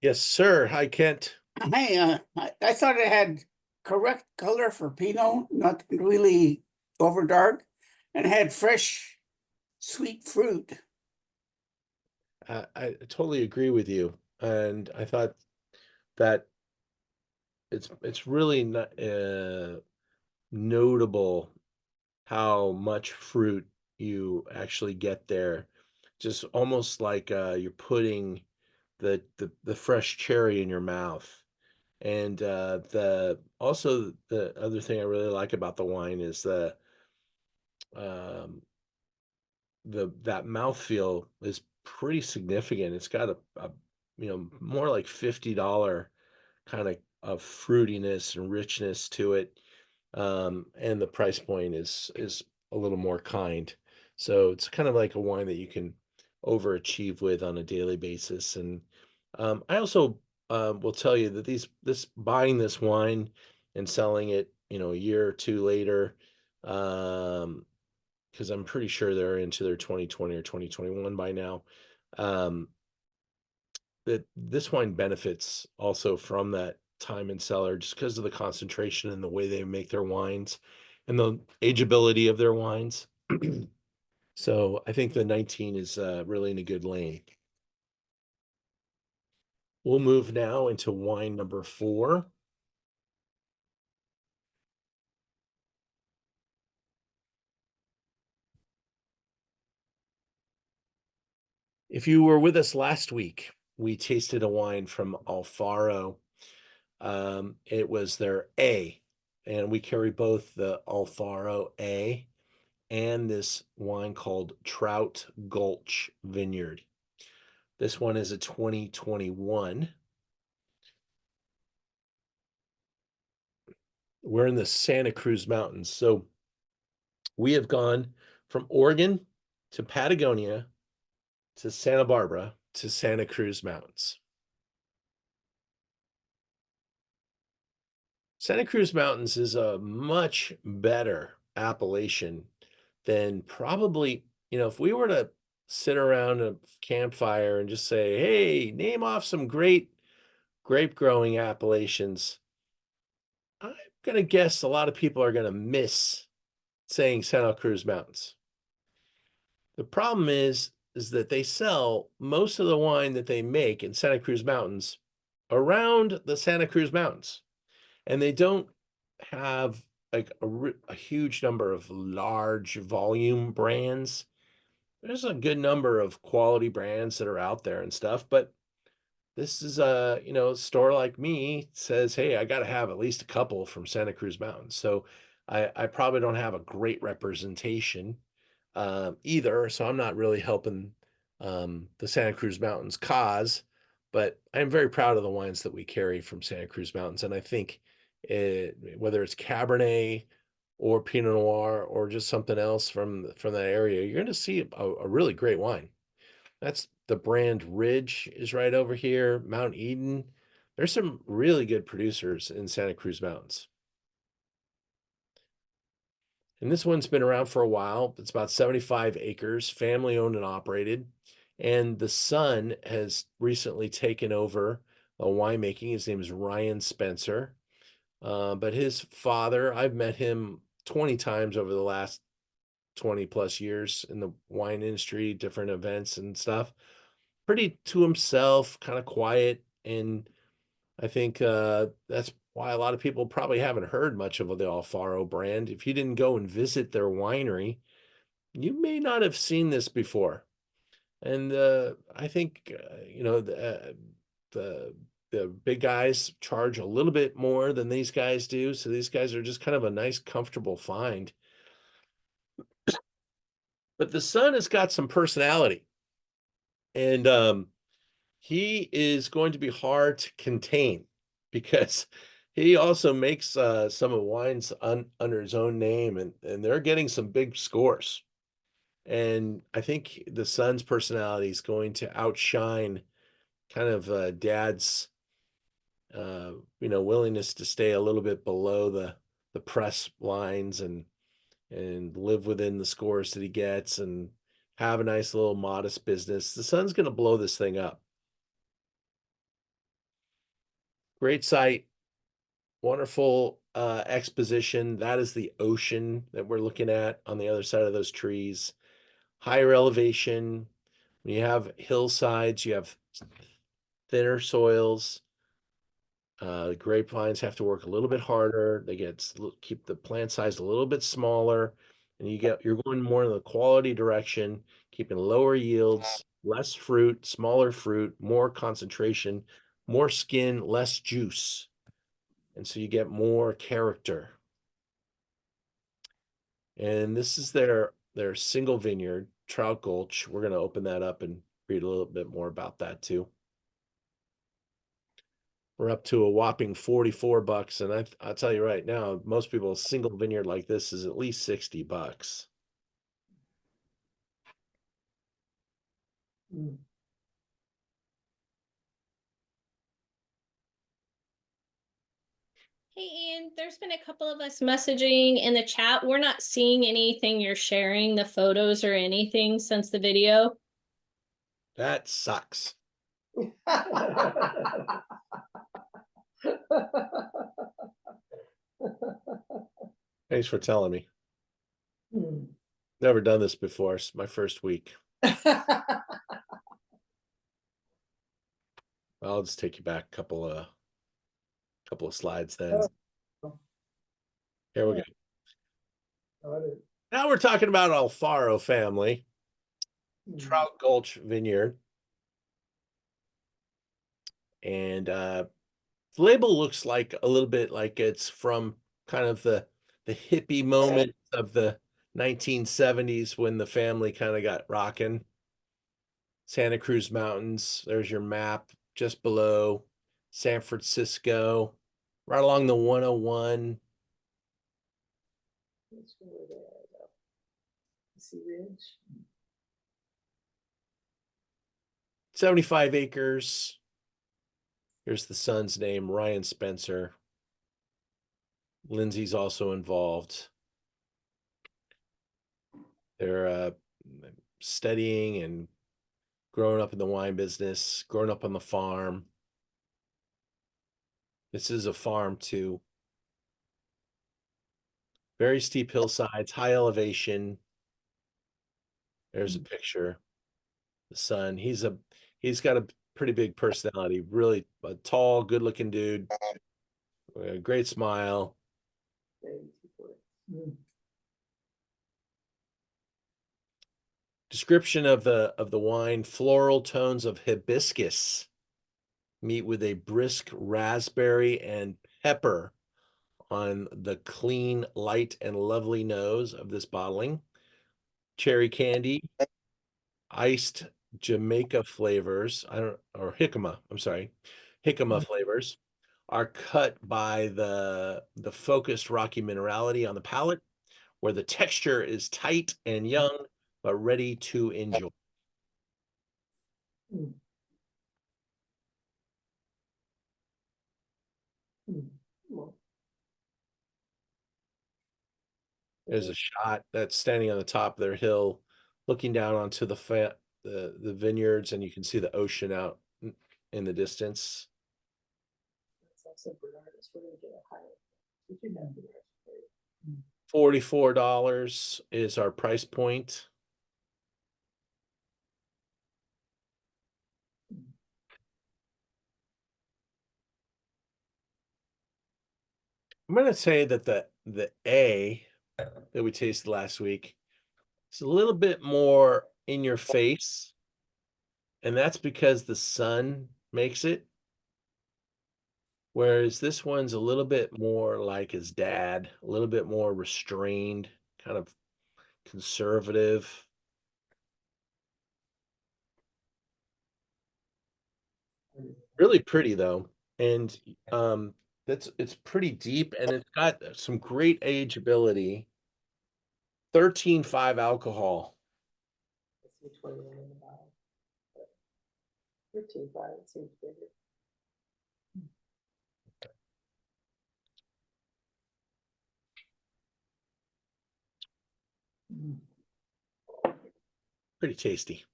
Yes, sir. Hi, Kent. Hey, I thought it had correct color for Pinot, not really over dark, and had fresh, sweet fruit. I totally agree with you, and I thought that it's really not notable how much fruit you actually get there. Just almost like you're putting the fresh cherry in your mouth. And the other thing I really like about the wine is um, that mouthfeel is pretty significant. It's got a more like $50 kind of fruitiness and richness to it. And the price point is a little more kind. So it's kind of like a wine that you can overachieve with on a daily basis. And I also will tell you that this buying this wine and selling it, a year or two later, because I'm pretty sure they're into their 2020 or 2021 by now. That this wine benefits also from that time in cellar just because of the concentration and the way they make their wines and the ageability of their wines. So I think the 19 is really in a good lane. We'll move now into wine number 4. If you were with us last week, we tasted a wine from Alfaro. It was their A, and we carry both the Alfaro A and this wine called Trout Gulch Vineyard. This one is a 2021. We're in the Santa Cruz Mountains. So we have gone from Oregon to Patagonia to Santa Barbara to Santa Cruz Mountains. Santa Cruz Mountains is a much better appellation than probably, if we were to sit around a campfire and just say, hey, name off some great grape growing appellations, I'm going to guess a lot of people are going to miss saying Santa Cruz Mountains. The problem is that they sell most of the wine that they make in Santa Cruz Mountains around the Santa Cruz Mountains. And they don't have like a huge number of large volume brands. There's a good number of quality brands that are out there and stuff, but this is a store like me says, hey, I got to have at least a couple from Santa Cruz Mountains. So I probably don't have a great representation either, so I'm not really helping the Santa Cruz Mountains cause, but I'm very proud of the wines that we carry from Santa Cruz Mountains. And I think whether it's Cabernet or Pinot Noir or just something else from that area, you're going to see a really great wine. That's the brand Ridge is right over here, Mount Eden. There's some really good producers in Santa Cruz Mountains. And this one's been around for a while. It's about 75 acres, family owned and operated. And the son has recently taken over winemaking. His name is Ryan Spencer. But his father, I've met him 20 times over the last 20 plus years in the wine industry, different events and stuff. Pretty to himself, kind of quiet. And I think that's why a lot of people probably haven't heard much of the Alfaro brand. If you didn't go and visit their winery, you may not have seen this before. And I think, the big guys charge a little bit more than these guys do. So these guys are just kind of a nice, comfortable find. But the son has got some personality. And he is going to be hard to contain because he also makes some of the wines under his own name, and they're getting some big scores. And I think the son's personality is going to outshine kind of dad's willingness to stay a little bit below the press lines and live within the scores that he gets and have a nice little modest business. The son's going to blow this thing up. Great site, wonderful exposition. That is the ocean that we're looking at on the other side of those trees. Higher elevation. When you have hillsides, you have thinner soils. The grapevines have to work a little bit harder. They keep the plant size a little bit smaller, and you're going more in the quality direction, keeping lower yields, less fruit, smaller fruit, more concentration, more skin, less juice. And so you get more character. And this is their single vineyard, Trout Gulch. We're going to open that up and read a little bit more about that too. We're up to a whopping $44, and I'll tell you right now, most people, a single vineyard like this is at least $60. Mm. Hey Ian, there's been a couple of us messaging in the chat. We're not seeing anything you're sharing, the photos or anything since the video. That sucks. Thanks for telling me. Hmm. Never done this before. It's my first week. I'll just take you back a couple of slides then. Here we go. Now we're talking about Alfaro family, Trout Gulch Vineyard. And the label looks like a little bit like it's from kind of the hippie moment of the 1970s when the family kind of got rocking. Santa Cruz Mountains, there's your map just below San Francisco, right along the 101. See Ridge. 75 acres. Here's the son's name, Ryan Spencer. Lindsay's also involved. They're studying and growing up in the wine business, growing up on the farm. This is a farm too. Very steep hillsides, high elevation. There's a picture. The son, he's got a pretty big personality, really a tall, good-looking dude. A great smile. Description of the wine: floral tones of hibiscus meet with a brisk raspberry and pepper on the clean, light, and lovely nose of this bottling. Cherry candy, iced Jamaica flavors, or jicama, I'm sorry, jicama flavors are cut by the focused rocky minerality on the palate, where the texture is tight and young, but ready to enjoy. There's a shot that's standing on the top of their hill, looking down onto the vineyards, and you can see the ocean out in the distance. $44 is our price point. I'm going to say that the A that we tasted last week is a little bit more in your face, and that's because the sun makes it. Whereas this one's a little bit more like his dad, a little bit more restrained, kind of conservative. Really pretty though. And it's pretty deep, and it's got some great ageability. 13.5 alcohol. 13.5, it seems bigger. Pretty tasty.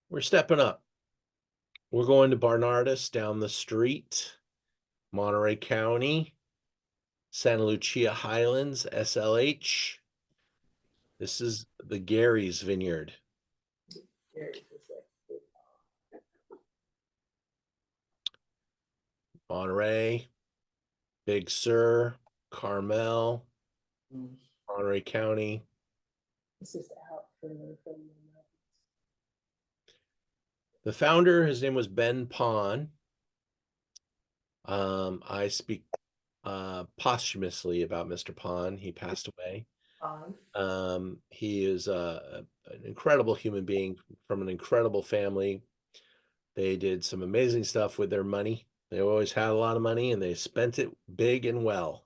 We're stepping up. We're going to Bernardus down the street, Monterey County, Santa Lucia Highlands, SLH. This is the Gary's Vineyard. Monterey, Big Sur, Carmel, Monterey County. This is out further from The founder, his name was Ben Pon. I speak posthumously about Mr. Pon. He passed away. He is an incredible human being from an incredible family. They did some amazing stuff with their money. They always had a lot of money and they spent it big and well.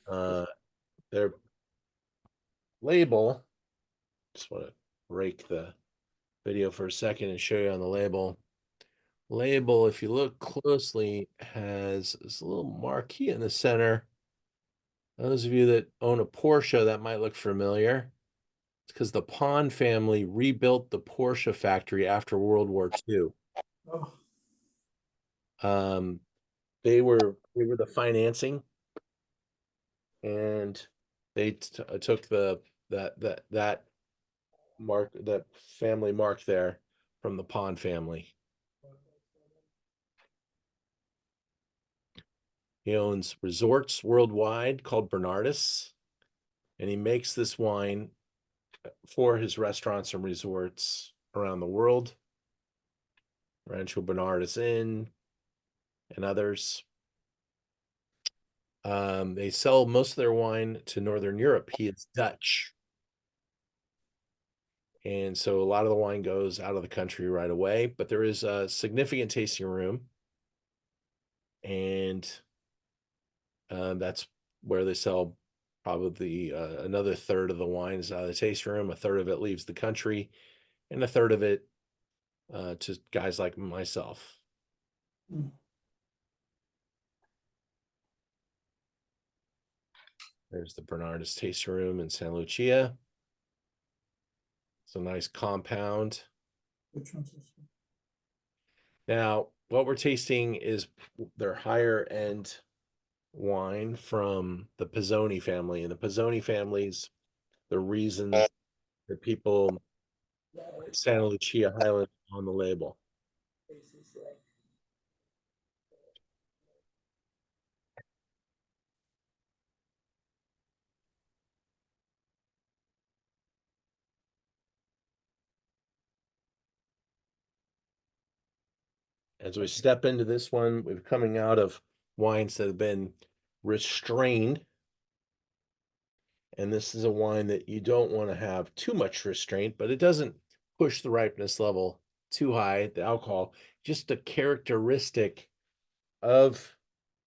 Their label, just want to break the video for a second and show you on the label. Label, if you look closely, has this little marquee in the center. Those of you that own a Porsche, that might look familiar. It's because the Pon family rebuilt the Porsche factory after World War II. They were the financing, and they took that mark, that family mark there from the Pon family. He owns resorts worldwide called Bernardus, and he makes this wine for his restaurants and resorts around the world. Rancho Bernardus Inn and others. They sell most of their wine to Northern Europe. He is Dutch. And so a lot of the wine goes out of the country right away, but there is a significant tasting room. And that's where they sell probably another third of the wines out of the tasting room. A third of it leaves the country, and a third of it to guys like myself. There's the Bernardus tasting room in San Lucia. It's a nice compound. Now, what we're tasting is their higher end wine from the Pizzoni family. And the Pizzoni family's the reason that people put Santa Lucia Highlands on the label. As we step into this one, we're coming out of wines that have been restrained. And this is a wine that you don't want to have too much restraint, but it doesn't push the ripeness level too high, the alcohol. Just a characteristic of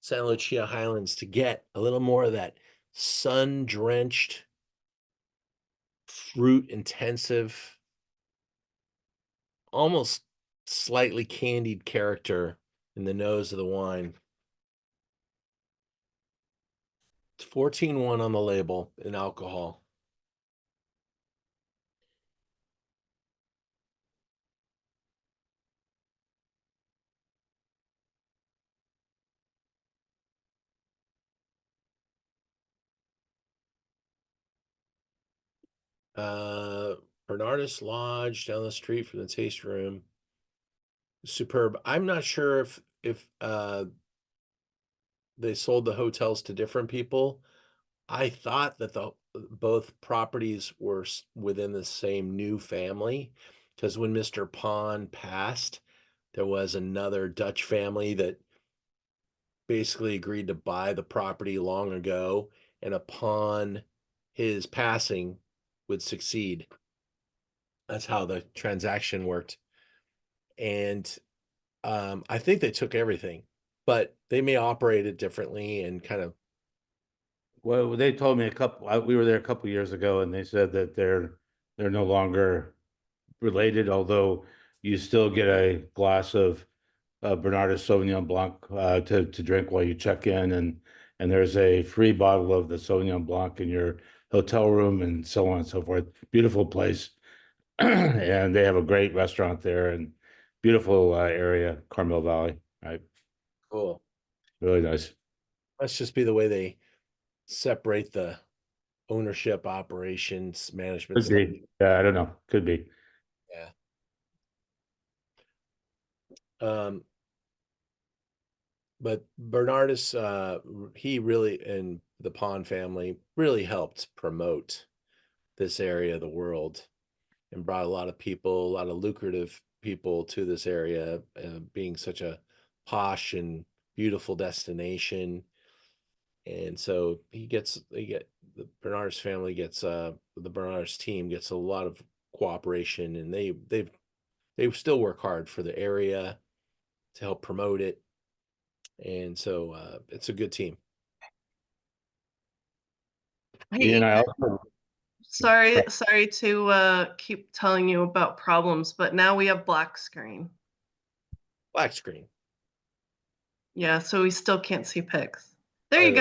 Santa Lucia Highlands to get a little more of that sun-drenched, fruit-intensive, almost slightly candied character in the nose of the wine. It's 14.1 on the label in alcohol. Bernardus Lodge down the street from the taste room. Superb. I'm not sure if they sold the hotels to different people. I thought that both properties were within the same new family, because when Mr. Pon passed, there was another Dutch family that basically agreed to buy the property long ago, and upon his passing would succeed. That's how the transaction worked. And I think they took everything, but they may operate it differently and kind of. Well, they told me we were there a couple years ago, and they said that they're no longer related, although you still get a glass of Bernardus Sauvignon Blanc to drink while you check in, and there's a free bottle of the Sauvignon Blanc in your hotel room, and so on and so forth. Beautiful place, and they have a great restaurant there, and beautiful area, Carmel Valley. Right, Cool. really nice. Must just be the way they separate the ownership, operations, management Could stuff. be. Yeah, I don't know. Could be. Yeah. But Bernardus, he really, and the Pon family really helped promote this area of the world and brought a lot of people, a lot of lucrative people to this area, being such a posh and beautiful destination. And so the Bernardus family gets, the Bernardus team gets a lot of cooperation, and they've they still work hard for the area to help promote it. And so it's a good team. Hey, Ian, I Ian, also, sorry to keep telling you about problems, but now we have black screen. Black screen. Yeah, so we still can't see pics. There I you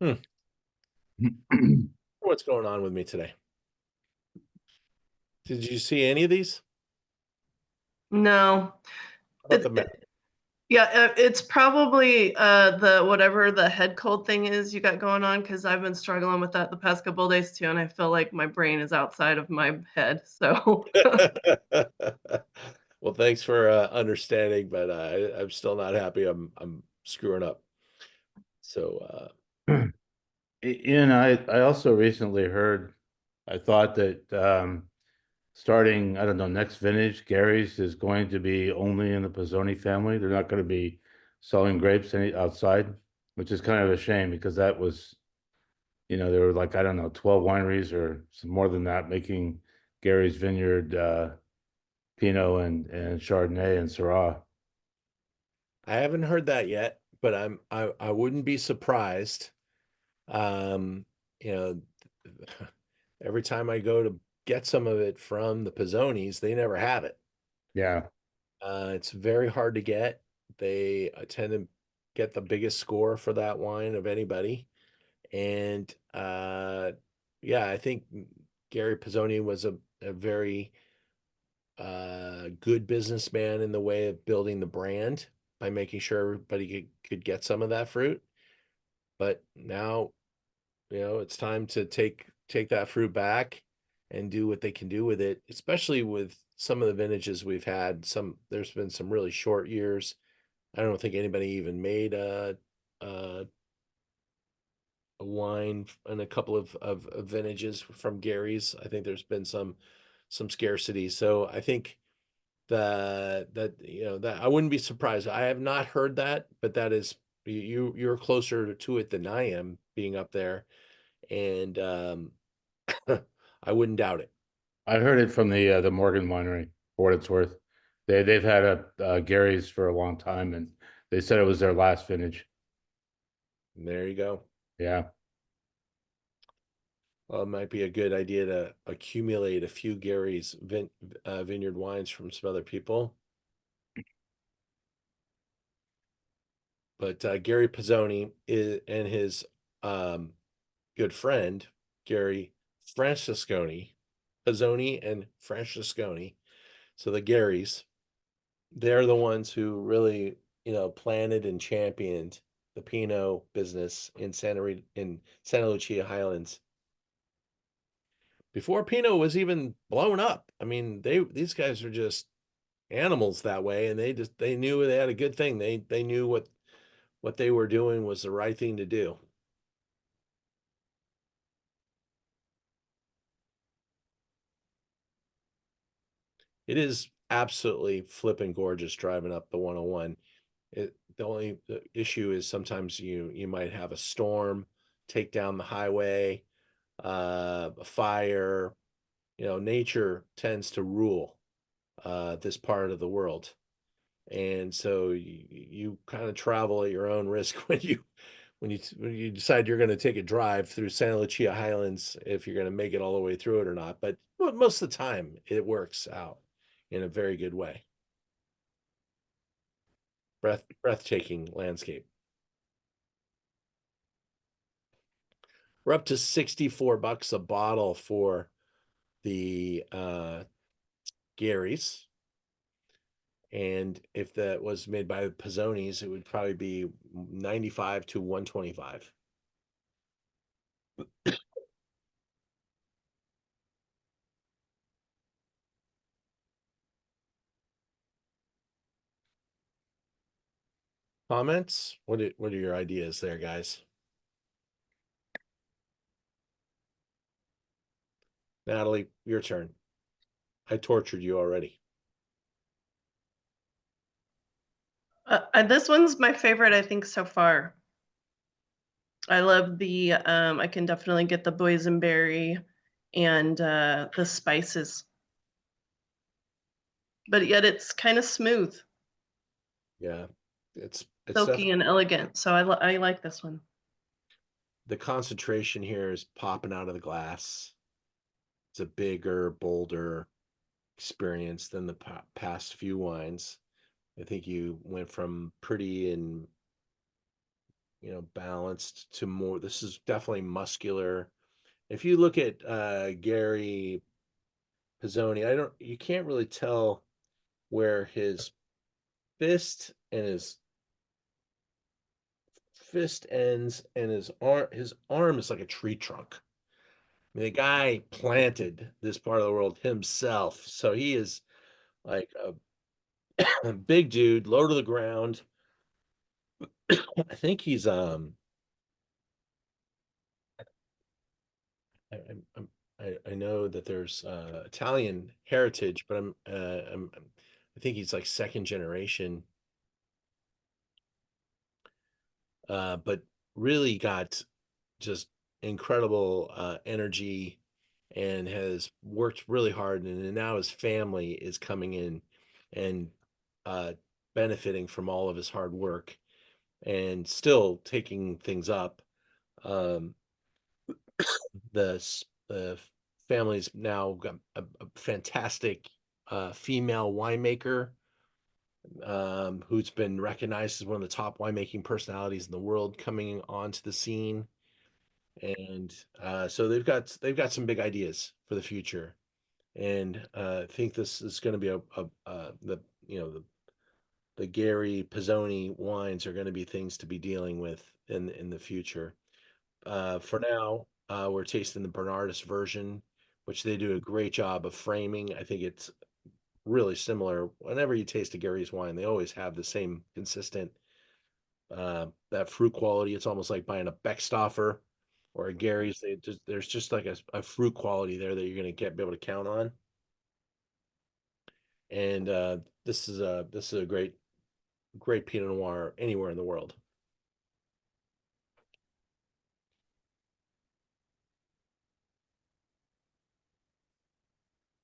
know. go. What's going on with me today? Did you see any of these? No. How about It- the map? Yeah, it's probably the whatever the head cold thing is you got going on, because I've been struggling with that the past couple of days too, and I feel like my brain is outside of my head. So Well, thanks for understanding, but I'm still not happy. I'm screwing up. So Ian, I also recently heard, I thought that starting, I don't know, next vintage, Gary's is going to be only in the Patagonia family. They're not going to be selling grapes outside, which is kind of a shame because that was, there were like, I don't know, 12 wineries or some more than that making Gary's Vineyard Pinot and Chardonnay and Syrah. I haven't heard that yet, but I wouldn't be surprised. Um, you know, every time I go to get some of it from the Pizzonis, they never have it. Yeah. It's very hard to get. They tend to get the biggest score for that wine of anybody. And yeah, I think Gary Pizzoni was a very good businessman in the way of building the brand by making sure everybody could get some of that fruit. But now, it's time to take that fruit back and do what they can do with it, especially with some of the vintages we've had. There's been some really short years. I don't think anybody even made a wine and a couple of vintages from Gary's. I think there's been some scarcity. So I think that I wouldn't be surprised. I have not heard that, but that is you're closer to it than I am being up there. And I wouldn't doubt it. I heard it from the Morgan Winery, for what it's worth. They've had a Gary's for a long time, and they said it was their last vintage. And there you go. Yeah. Well, it might be a good idea to accumulate a few Gary's vineyard wines from some other people. But Gary Pizzoni and his good friend Gary Francesconi, Pizzoni and Francesconi. So the Garys, they're the ones who really, planted and championed the Pinot business in Santa Lucia Highlands before Pinot was even blown up. I mean, these guys are just animals that way, and they knew they had a good thing. They knew what they were doing was the right thing to do. It is absolutely flipping gorgeous driving up the 101. The only issue is sometimes you might have a storm take down the highway, a fire. Nature tends to rule this part of the world, and so you kind of travel at your own risk when you decide you're going to take a drive through Santa Lucia Highlands, if you're going to make it all the way through it or not. But most of the time it works out in a very good way. Breathtaking landscape. We're up to $64 a bottle for the Gary's. And if that was made by Pizzonis, it would probably be 95 to 125. Comments? What are your ideas there, guys? Natalie, your turn. I tortured you already. This one's my favorite, I think, so far. I love the I can definitely get the boysenberry and the spices. but yet it's kind of smooth, Yeah, it's silky and elegant. So I like this one. the concentration here is popping out of the glass. It's a bigger, bolder experience than the past few wines. I think you went from pretty and balanced to more. This is definitely muscular. If you look at Gary Pizzoni, you can't really tell where his fist ends and his arm is like a tree trunk. I mean, the guy planted this part of the world himself, so he is like a big dude, low to the ground. I think he's I know that there's Italian heritage, but I think he's like second generation. But really got just incredible energy and has worked really hard, and now his family is coming in and uh, benefiting from all of his hard work and still taking things up. Um, the family's now got a fantastic female winemaker who's been recognized as one of the top winemaking personalities in the world coming onto the scene. And so they've got some big ideas for the future, and I think this is going to be the Gary Pizzoni wines are going to be things to be dealing with in the future. For now, we're tasting the Bernardus version, which they do a great job of framing. I think it's really similar. Whenever you taste a Gary's wine, they always have the same consistent that fruit quality. It's almost like buying a Beckstoffer or a Gary's. There's just like a fruit quality there that you're going to be able to count on. And this is a great Pinot Noir anywhere in the world.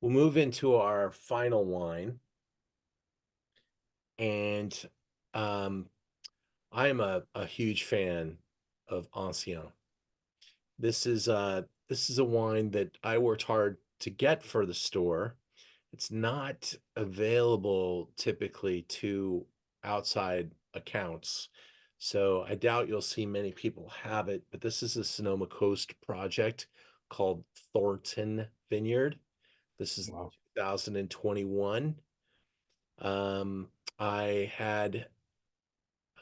We'll move into our final wine, and I am a huge fan of Ancien. This is a wine that I worked hard to get for the store. It's not available typically to outside accounts, so I doubt you'll see many people have it, but this is a Sonoma Coast project called Thornton Vineyard. This is Wow. 2021. I had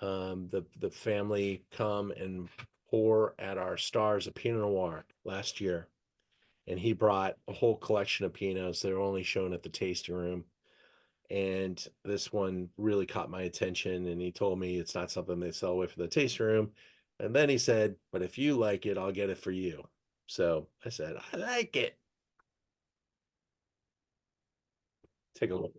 the family come and pour at our Stars of Pinot Noir last year, and he brought a whole collection of Pinots that are only shown at the tasting room. And this one really caught my attention, and he told me it's not something they sell away from the tasting room. And then he said, "But if you like it, I'll get it for you." So I said, "I like it." Take a look.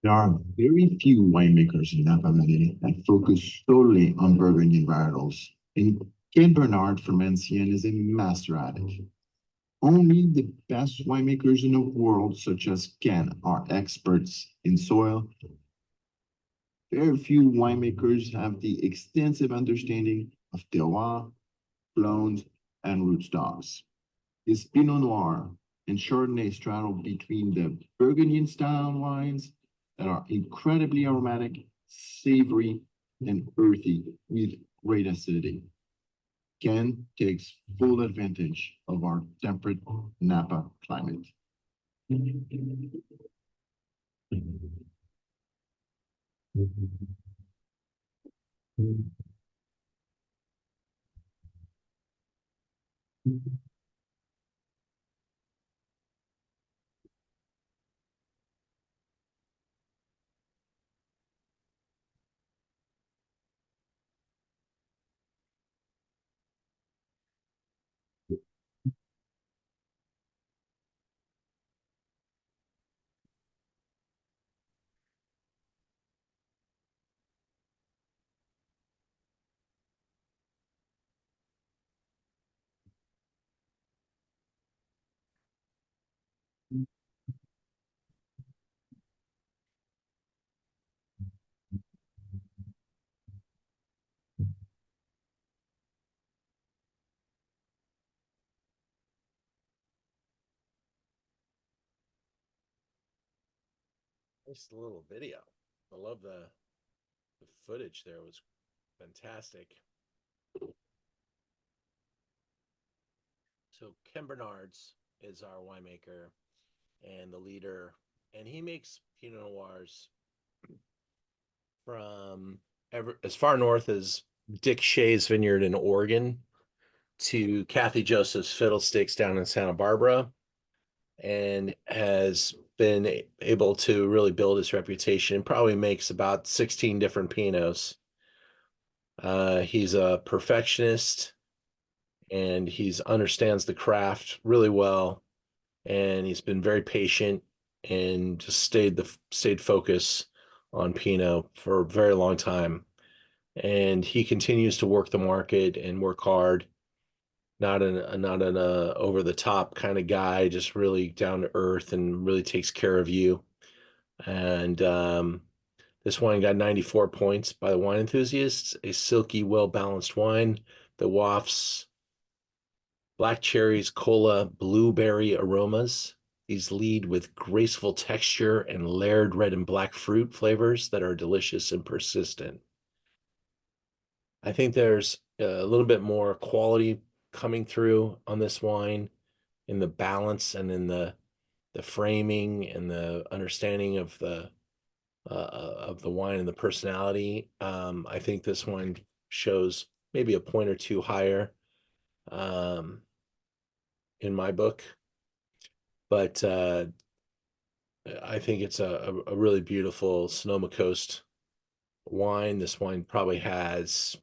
There are very few winemakers in Napa Valley that focus solely on Burgundian varietals, and Ken Bernard from Ancien is a master at it. Only the best winemakers in the world, such as Ken, are experts in soil. Very few winemakers have the extensive understanding of terroir, clones, and rootstocks. His Pinot Noir and Chardonnay straddle between the Burgundian style wines that are incredibly aromatic, savory, and earthy with great acidity. Ken takes full advantage of our temperate Napa climate. Nice little video. I love the footage there. It was fantastic. So Ken Bernardus is our winemaker and the leader, and he makes Pinot Noirs from as far north as Dick Shea's Vineyard in Oregon to Kathy Joseph's Fiddlesticks down in Santa Barbara, and has been able to really build his reputation. Probably makes about 16 different Pinots. He's a perfectionist, and he's understands the craft really well, and he's been very patient and just stayed focused on Pinot for a very long time. And he continues to work the market and work hard. Not an over the top kind of guy, just really down to earth and really takes care of you. And this wine got 94 points by the wine enthusiasts. A silky, well-balanced wine that wafts black cherries, cola, blueberry aromas. These lead with graceful texture and layered red and black fruit flavors that are delicious and persistent. I think there's a little bit more quality coming through on this wine in the balance and in the framing and the understanding of the wine and the personality. I think this one shows maybe a point or two higher in my book, but I think it's a really beautiful Sonoma Coast wine. This wine probably has,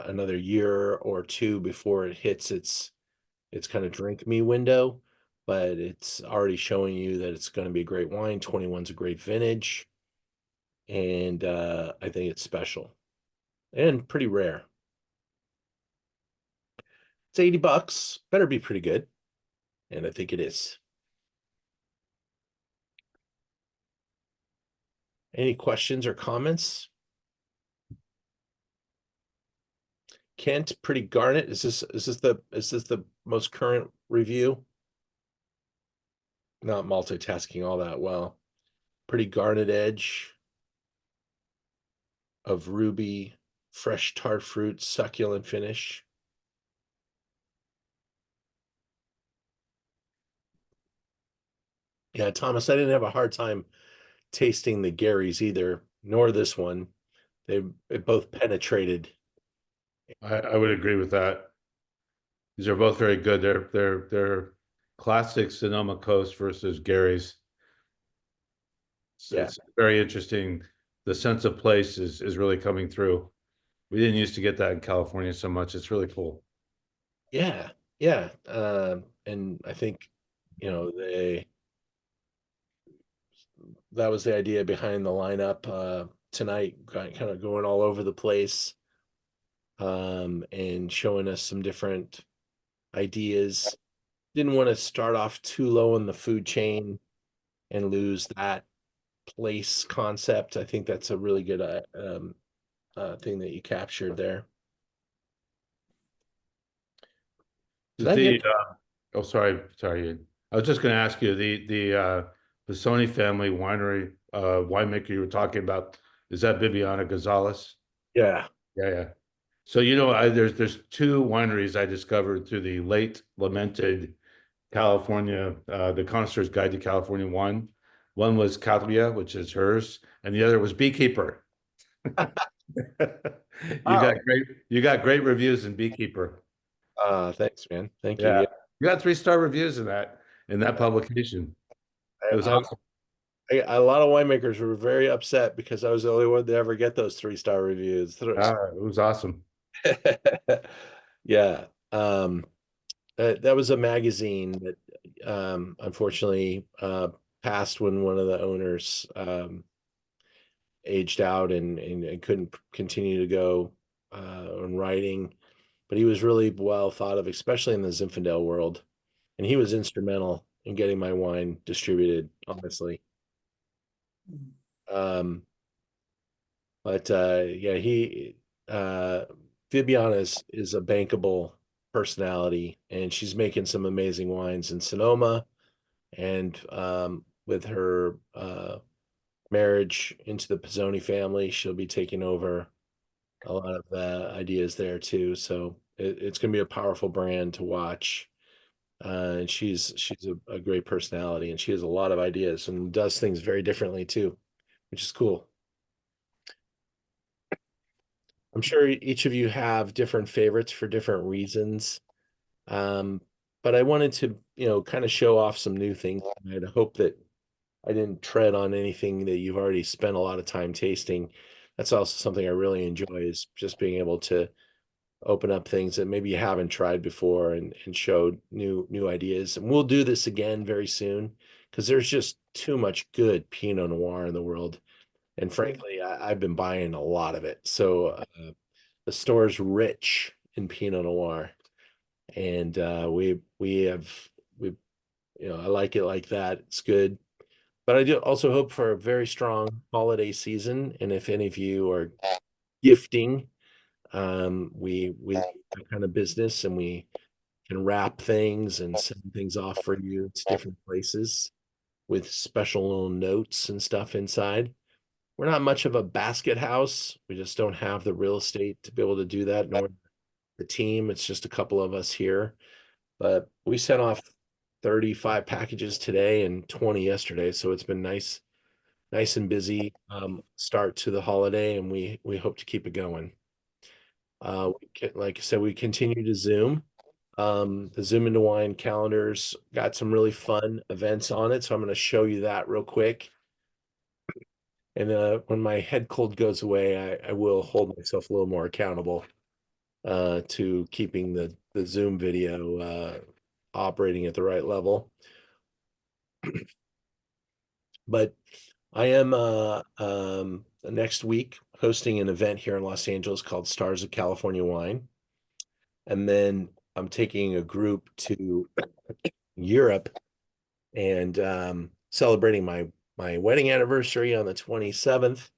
another year or two before it hits its kind of drink me window, but it's already showing you that it's going to be a great wine. 21's a great vintage, and I think it's special and pretty rare. It's $80. Better be pretty good, and I think it is. Any questions or comments? Kent, pretty garnet. Is this the most current review? Not multitasking all that well. Pretty garnet edge of ruby, fresh tart fruit, succulent finish. Yeah, Thomas, I didn't have a hard time tasting the Garys either, nor this one. They both penetrated. I would agree with that. These are both very good. They're classic Sonoma Coast versus Gary's. Yeah. It's very interesting. The sense of place is really coming through. We didn't used to get that in California so much. It's really cool. Yeah, yeah. And I think, that was the idea behind the lineup tonight, kind of going all over the place, and showing us some different ideas. Didn't want to start off too low in the food chain and lose that place concept. I think that's a really good thing that you captured there. Oh, sorry. I was just going to ask you the Sony family winery winemaker you were talking about. Is that Bibiana Gonzalez? Yeah. Yeah. So there's two wineries I discovered through the late lamented California, the Connoisseur's Guide to California Wine. One was Catria, which is hers, and the other was Beekeeper. You got great reviews in Beekeeper. Thanks, man. Thank Yeah. you. You got 3-star reviews in that publication. It was awesome. A lot of winemakers were very upset because I was the only one to ever get those 3-star reviews. It was awesome. Yeah. That was a magazine that unfortunately passed when one of the owners aged out and couldn't continue to go on writing. But he was really well thought of, especially in the Zinfandel world. and he was instrumental in getting my wine distributed, honestly. Yeah, Viviana is a bankable personality, and she's making some amazing wines in Sonoma, and with her marriage into the Pizzoni family, she'll be taking over a lot of ideas there too. So it's going to be a powerful brand to watch. And she's a great personality, and she has a lot of ideas and does things very differently too, which is cool. I'm sure each of you have different favorites for different reasons. But I wanted to, kind of show off some new things. I hope that I didn't tread on anything that you've already spent a lot of time tasting. That's also something I really enjoy, is just being able to open up things that maybe you haven't tried before, and show new ideas. And we'll do this again very soon, because there's just too much good Pinot Noir in the world. And frankly, I've been buying a lot of it. So the store's rich in Pinot Noir, and I like it like that. It's good. But I do also hope for a very strong holiday season. And if any of you are gifting, we that kind of business, and we can wrap things and send things off for you to different places with special little notes and stuff inside. We're not much of a basket house. We just don't have the real estate to be able to do that, nor the team. It's just a couple of us here. But we sent off 35 packages today and 20 yesterday. So it's been nice and busy start to the holiday, and we hope to keep it going. Like I said, we continue to Zoom. The Zoom into Wine calendars got some really fun events on it. So I'm going to show you that real quick. And when my head cold goes away, I will hold myself a little more accountable to keeping the Zoom video operating at the right level. But I am next week hosting an event here in Los Angeles called Stars of California Wine. And then I'm taking a group to Europe and celebrating my wedding anniversary on the 27th.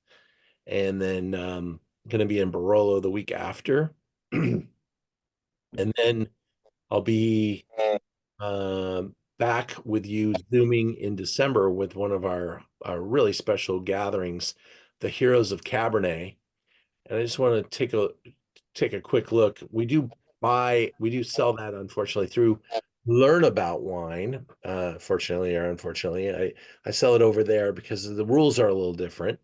And then going to be in Barolo the week after. And then I'll be back with you Zooming in December with one of our really special gatherings, the Heroes of Cabernet. And I just want to take a quick look. We do sell that, unfortunately, through Learn About Wine. Fortunately or unfortunately, I sell it over there because the rules are a little different.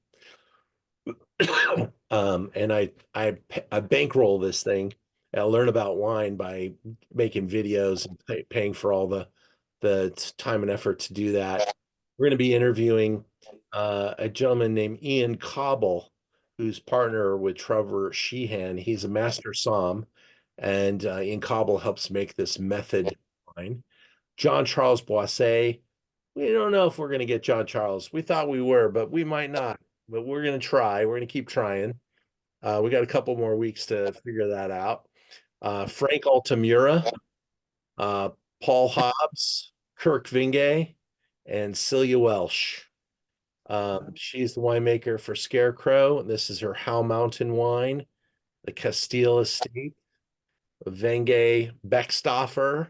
And I bankroll this thing. I'll Learn About Wine by making videos and paying for all the time and effort to do that. We're going to be interviewing a gentleman named Ian Cobble, who's partner with Trevor Sheehan. He's a master somm, and Ian Cobble helps make this method wine. John Charles Boisset. We don't know if we're going to get John Charles. We thought we were, but we might not. But we're going to try. We're going to keep trying. We got a couple more weeks to figure that out. Frank Altamura, Paul Hobbs, Kirk Vingay, and Celia Welsh. She's the winemaker for Scarecrow. This is her How Mountain wine, the Castile Estate, Vengay Beckstoffer.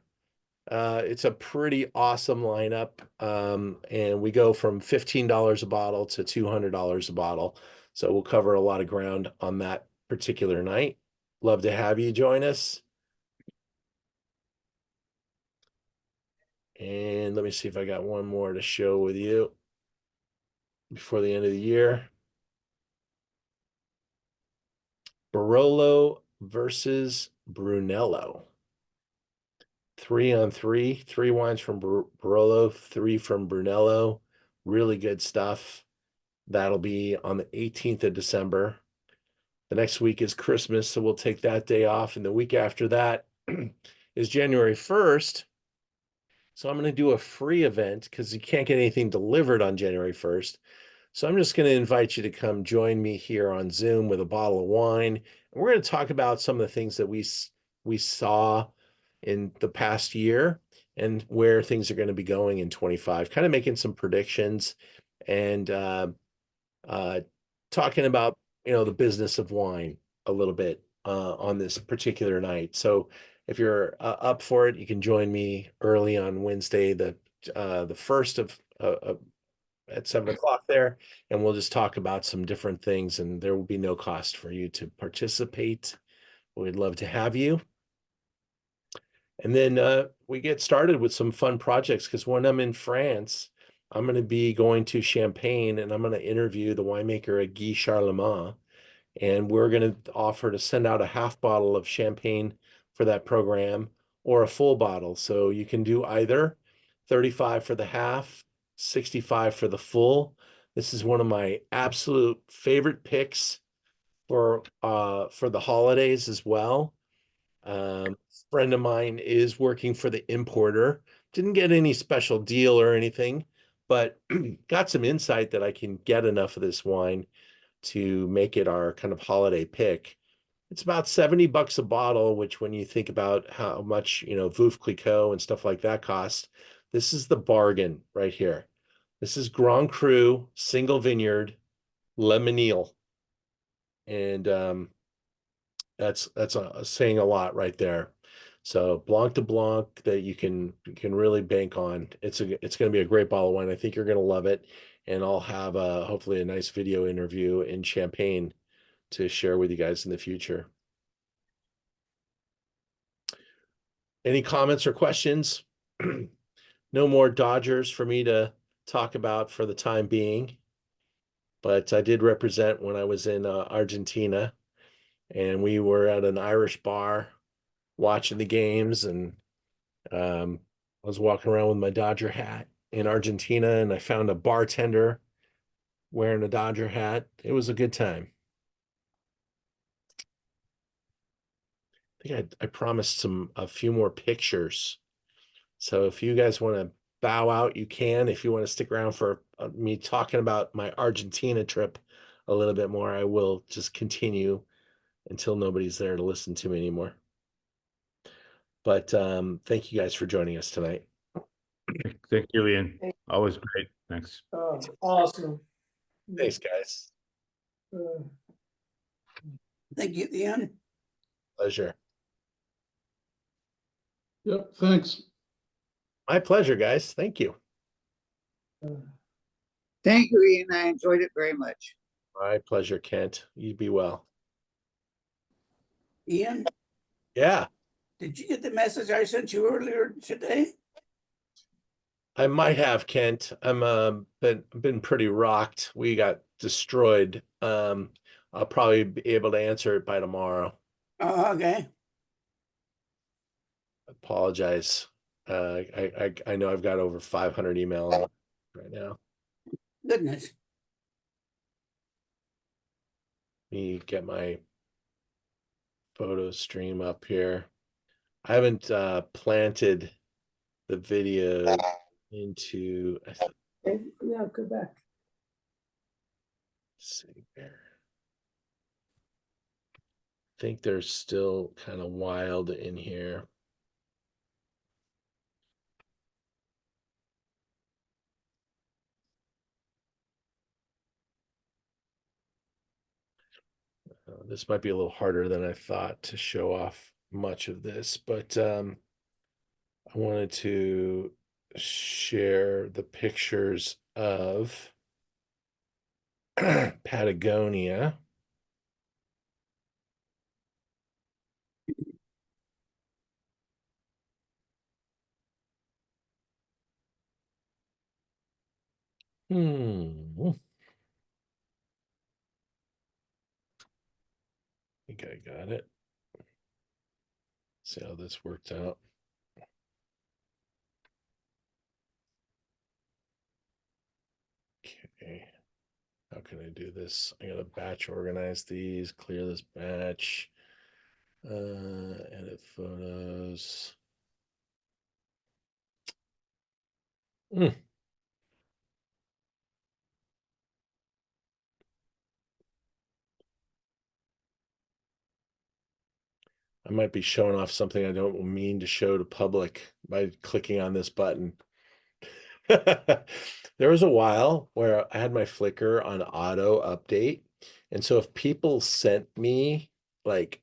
It's a pretty awesome lineup. And we go from $15 a bottle to $200 a bottle. So we'll cover a lot of ground on that particular night. Love to have you join us. And let me see if I got one more to show with you before the end of the year. Barolo versus Brunello. 3-on-3, 3 wines from Barolo, 3 from Brunello. Really good stuff. That'll be on the 18th of December. The next week is Christmas, so we'll take that day off. And the week after that is January 1st. So I'm going to do a free event because you can't get anything delivered on January 1st. So I'm just going to invite you to come join me here on Zoom with a bottle of wine. And we're going to talk about some of the things that we saw in the past year and where things are going to be going in 25, kind of making some predictions and talking about, the business of wine a little bit on this particular night. So if you're up for it, you can join me early on Wednesday, the 1st of at 7 o'clock there, and we'll just talk about some different things, and there will be no cost for you to participate. We'd love to have you. And then we get started with some fun projects, because when I'm in France, I'm going to be going to Champagne, and I'm going to interview the winemaker at Guy Charlemagne, and we're going to offer to send out a half bottle of champagne for that program, or a full bottle. So you can do either 35 for the half, 65 for the full. This is one of my absolute favorite picks for the holidays as well. Friend of mine is working for the importer. Didn't get any special deal or anything, but got some insight that I can get enough of this wine to make it our kind of holiday pick. It's about $70 a bottle, which when you think about how much, Veuve Clicquot and stuff like that cost, this is the bargain right here. This is Grand Cru, single vineyard, Le Mesnil. And that's saying a lot right there. So Blanc de Blanc that you can really bank on. It's going to be a great bottle of wine. I think you're going to love it, and I'll have hopefully a nice video interview in Champagne to share with you guys in the future. Any comments or questions? No more Dodgers for me to talk about for the time being, but I did represent when I was in Argentina, and we were at an Irish bar watching the games, and I was walking around with my Dodger hat in Argentina, and I found a bartender wearing a Dodger hat. It was a good time. I think I promised a few more pictures. So if you guys want to bow out, you can. If you want to stick around for me talking about my Argentina trip a little bit more, I will just continue until nobody's there to listen to me anymore. But thank you guys for joining us tonight. Thank you, Ian. Always great. Thanks. Awesome. Thanks, guys. Thank you, Ian. Pleasure. Yep, thanks. My pleasure, guys. Thank you. Thank you, Ian. I enjoyed it very much. My pleasure, Kent. You be well. Ian, Yeah, did you get the message I sent you earlier today? I might have, Kent. I'm been pretty rocked. We got destroyed. I'll probably be able to answer it by tomorrow. Oh, okay. Apologize. I know I've got over 500 emails right now. Goodness. Let me get my photo stream up here. I haven't planted the video into. Yeah, go back. Let's see here. I think they're still kind of wild in here. This might be a little harder than I thought to show off much of this, but I wanted to share the pictures of Patagonia. I think I got it. See how this worked out. Okay. How can I do this? I gotta batch organize these, clear this batch, edit photos. I might be showing off something I don't mean to show to public by clicking on this button. There was a while where I had my Flickr on auto update. And so if people sent me like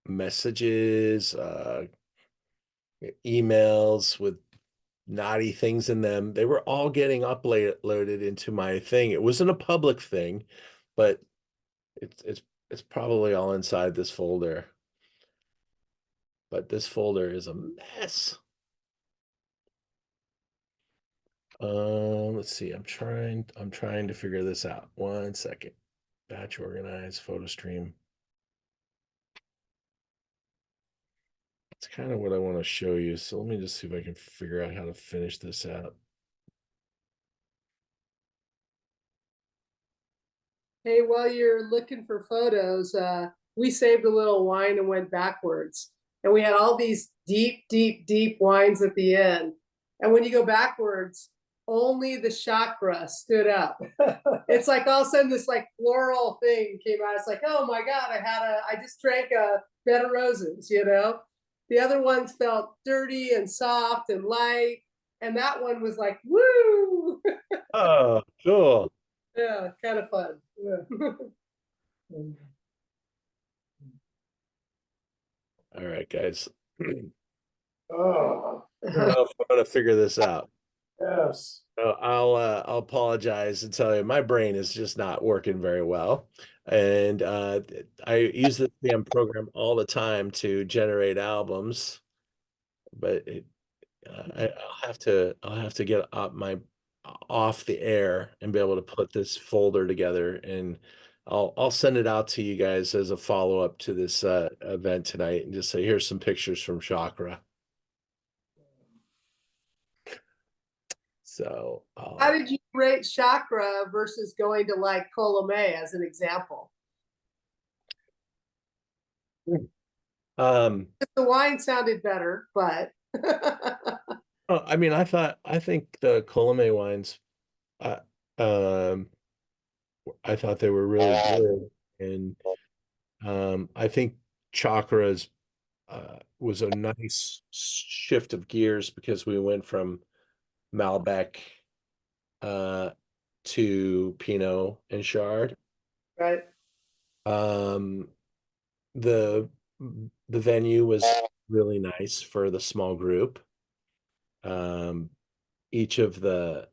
messages, emails with naughty things in them, they were all getting uploaded into my thing. It wasn't a public thing, but it's probably all inside this folder. But this folder is a mess. Let's see. I'm trying to figure this out. 1 second. Batch organize, photo stream. It's kind of what I want to show you. So let me just see if I can figure out how to finish this out. Hey, while you're looking for photos, we saved a little wine and went backwards. And we had all these deep, deep, deep wines at the end. And when you go backwards, only the Chacra stood up. It's like all of a sudden this like floral thing came out. It's like, oh my God, I just drank a bed of roses, you know? The other ones felt dirty and soft and light. And that one was like, woo! Oh, cool. Yeah, kind of fun. Yeah. All right, guys. Oh, I don't know if I'm gonna figure this out. yes. I'll apologize and tell you my brain is just not working very well. And I use this damn program all the time to generate albums, but I'll have to get off the air and be able to put this folder together, and I'll send it out to you guys as a follow-up to this event tonight and just say here's some pictures from Chacra. So How did you rate Chacra versus going to like Colomé as an example? the wine sounded better, but I mean, I think the Colomé wines, I I thought they were really good, and I think Chakras was a nice shift of gears because we went from Malbec to Pinot and Chard. right. Um, the venue was really nice for the small group. Each of the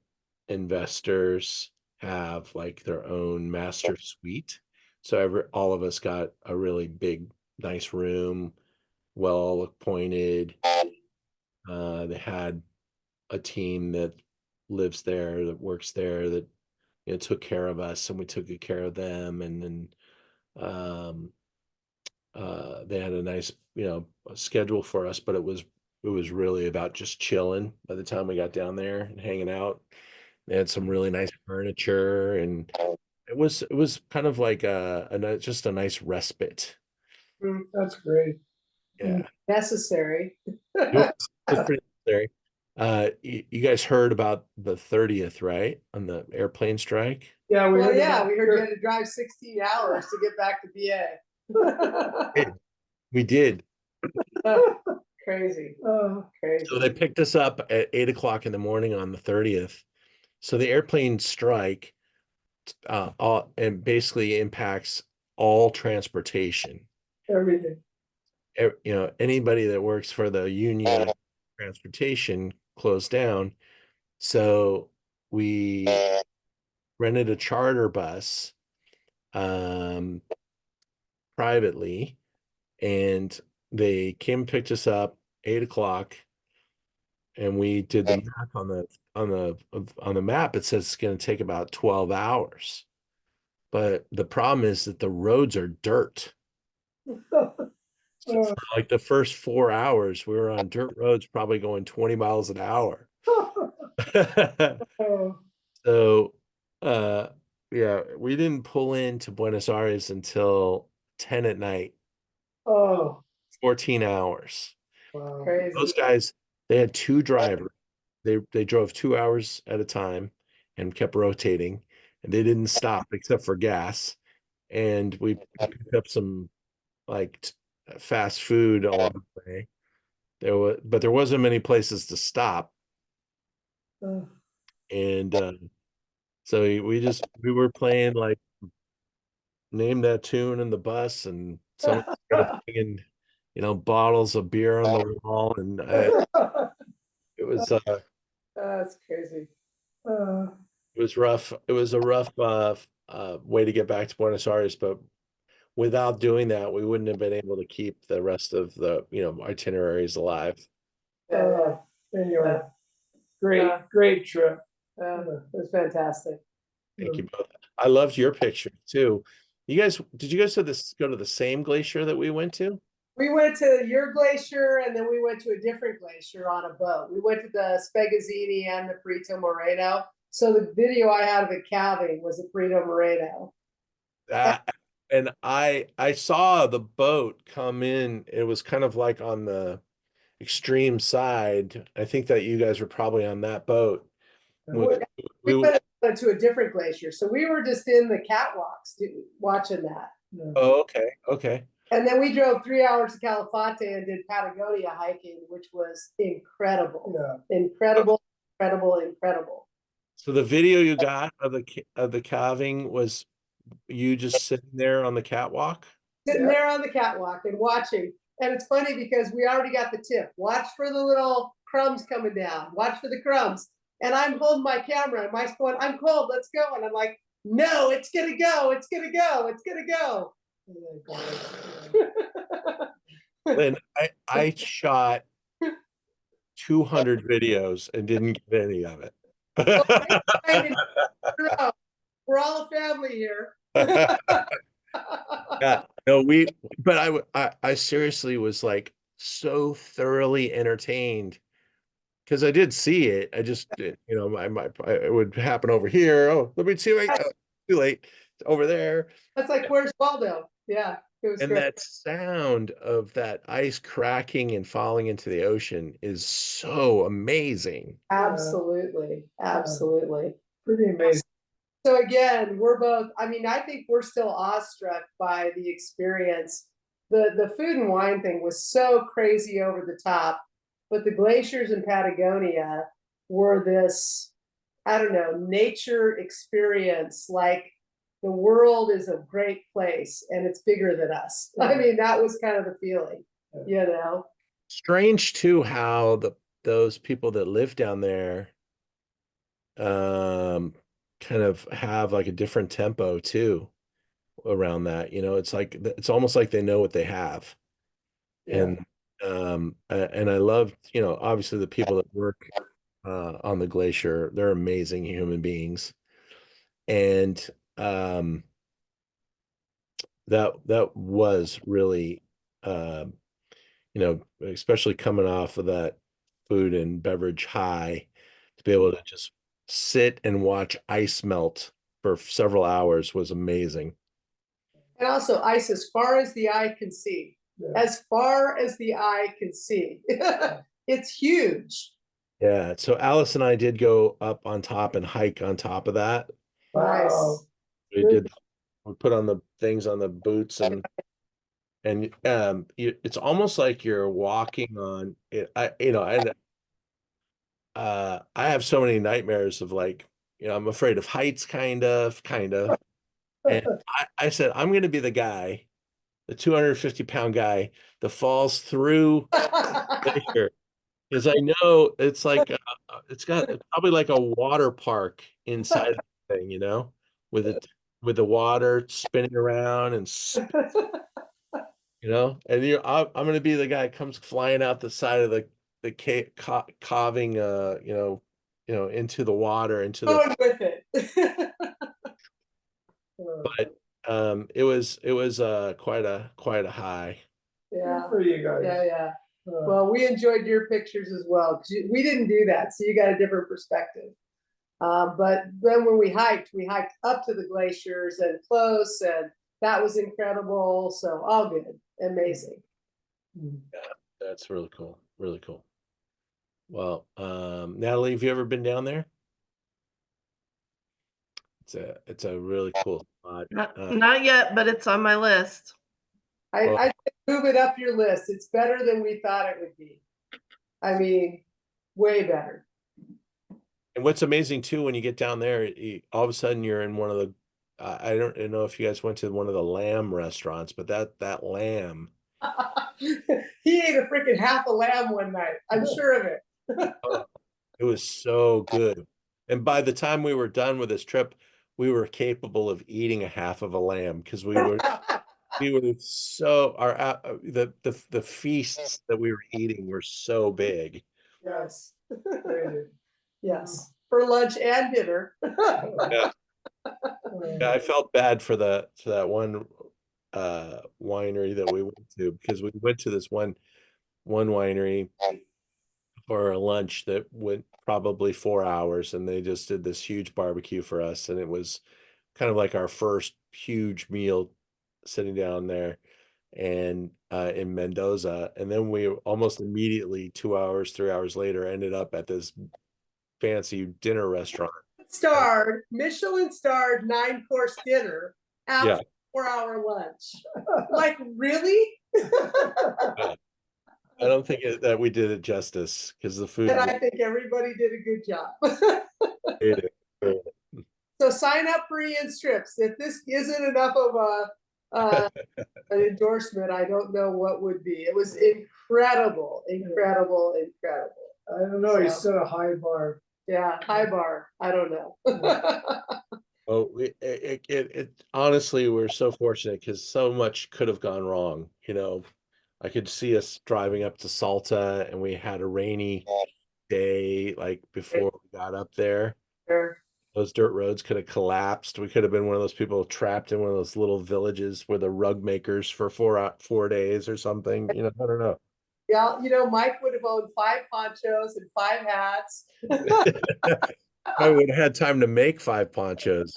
investors have like their own master suite. So all of us got a really big, nice room, well appointed. They had a team that lives there, that works there, that took care of us, and we took good care of them. And then they had a nice, schedule for us, but it was really about just chilling by the time we got down there and hanging out. They had some really nice furniture, and it was kind of like just a nice respite. That's great. Yeah. Necessary. It was pretty necessary. You guys heard about the 30th, right? On the airplane strike? Yeah, we heard you had to drive 16 hours to get back to BA. We did. Crazy. Oh, crazy. So they picked us up at 8 o'clock in the morning on the 30th. So the airplane strike and basically impacts all transportation. Everything. Anybody that works for the union of transportation closed down. So we rented a charter bus privately, and they came and picked us up 8 o'clock, and we did the math on the map. It says it's going to take about 12 hours, but the problem is that the roads are dirt. So for like the first 4 hours, we were on dirt roads, probably going 20 miles an hour. So, yeah, we didn't pull into Buenos Aires until 10 at night. Oh, 14 hours. wow. Crazy. Those guys, they had two drivers. They drove 2 hours at a time and kept rotating, and they didn't stop except for gas. And we picked up some like fast food along the way. But there wasn't many places to stop. And so we were playing like name that tune in the bus, and someone started bringing, bottles of beer on the wall, and it was That's crazy. it was rough. It was a rough way to get back to Buenos Aires, but without doing that, we wouldn't have been able to keep the rest of the itineraries alive. Anyway, great trip. It was fantastic. Thank you both. I loved your picture too. Did you guys go to the same glacier that we went to? We went to your glacier, and then we went to a different glacier on a boat. We went to the Spegazzini and the Perito Moreno. So the video I had of it calving was the Perito Moreno. And I saw the boat come in. It was kind of like on the extreme side. I think that you guys were probably on that boat. We went to a different glacier, so we were just in the catwalks watching that. Oh, okay. And then we drove 3 hours to Calafate and did Patagonia hiking, which was incredible. Incredible. So the video you got of the calving was you just sitting there on the catwalk? Sitting there on the catwalk and watching. And it's funny because we already got the tip. Watch for the little crumbs coming down. Watch for the crumbs. And I'm holding my camera and Mike's going, I'm cold, let's go. And I'm like, no, it's gonna go, it's gonna go, it's gonna go. Lynn, I shot 200 videos and didn't get any of it. We're all a family here. Yeah, no, but I seriously was like so thoroughly entertained because I did see it. I just, it would happen over here. Oh, let me see. Too late. It's over there. That's like, where's Waldo? Yeah, it was And great. that sound of that ice cracking and falling into the ocean is so amazing. Absolutely. Pretty amazing. So again, we're both, I think we're still awestruck by the experience. The food and wine thing was so crazy over the top, but the glaciers in Patagonia were this, I don't know, nature experience. Like the world is a great place and it's bigger than us. That was kind of the feeling, Strange too how those people that live down there kind of have like a different tempo too around that. It's almost like they know what they have. And I loved, obviously the people that work on the glacier, they're amazing human beings. And that was really especially coming off of that food and beverage high, to be able to just sit and watch ice melt for several hours was amazing. And also ice as far as the eye can see. As far as the eye can see. It's huge. Yeah. So Alice and I did go up on top and hike on top of that. Nice. We put on the things on the boots and it's almost like you're walking on it. I have so many nightmares of like, I'm afraid of heights, kind of. And I said, I'm going to be the guy, the 250-pound guy that falls through glacier, because I know it's like, it's probably like a water park inside the thing, with the water spinning around and, and I'm going to be the guy that comes flying out the side of the calving, into the water, into the. Going with it. But it was quite a high. Yeah. For you guys. Yeah. Well, we enjoyed your pictures as well, because we didn't do that, so you got a different perspective. But then when we hiked up to the glaciers and close, and that was incredible. So all good, amazing. Yeah, that's really cool. Really cool. Well, Natalie, have you ever been down there? It's a really cool spot. Not yet, but it's on my list. I move it up your list. It's better than we thought it would be. I mean, way better. And what's amazing too, when you get down there, all of a sudden you're in one of the, I don't know if you guys went to one of the lamb restaurants, but that lamb. He ate a freaking half a lamb one night. I'm sure of it. It was so good. And by the time we were done with this trip, we were capable of eating a half of a lamb because we were so the feasts that we were eating were so big. Yes. Yes. For lunch and dinner. Yeah. Yeah, I felt bad for that one winery that we went to, because we went to this one winery for a lunch that went probably 4 hours, and they just did this huge barbecue for us, and it was kind of like our first huge meal sitting down there and in Mendoza. And then we almost immediately 2 hours, 3 hours later ended up at this fancy dinner restaurant. Michelin starred 9-course dinner after Yeah. 4-hour lunch. Like, really? I don't think that we did it justice, because the food. And I think everybody did a good job. It, So sign up for Ian's trips. If this isn't enough of an endorsement, I don't know what would be. It was incredible, incredible, incredible. I don't know, you So- set a high bar. Yeah, high bar. I don't know. oh, it honestly, we're so fortunate because so much could have gone wrong. I could see us driving up to Salta, and we had a rainy day like before we got up there. Sure. Those dirt roads could have collapsed. We could have been one of those people trapped in one of those little villages where the rug makers for 4 days or something. I don't know. Yeah, Mike would have owned 5 ponchos and 5 hats. I would have had time to make 5 ponchos.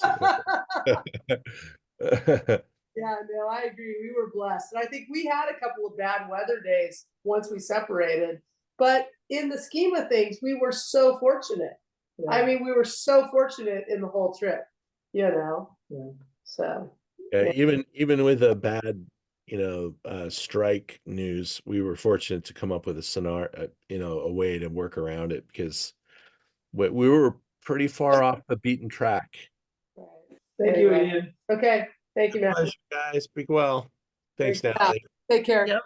Yeah, no, I agree. We were blessed. And I think we had a couple of bad weather days once we separated. But in the scheme of things, we were so fortunate. Yeah. I mean, we were so fortunate in the whole trip, Yeah. So. Yeah, even with a bad, strike news, we were fortunate to come up with a scenario, a way to work around it, because we were pretty far off the beaten track. Thank you, Anyway. Ian. Okay, thank you, Matt. Pleasure, guys. Speak well. Thanks, Thanks, Natalie. Take care. Yep.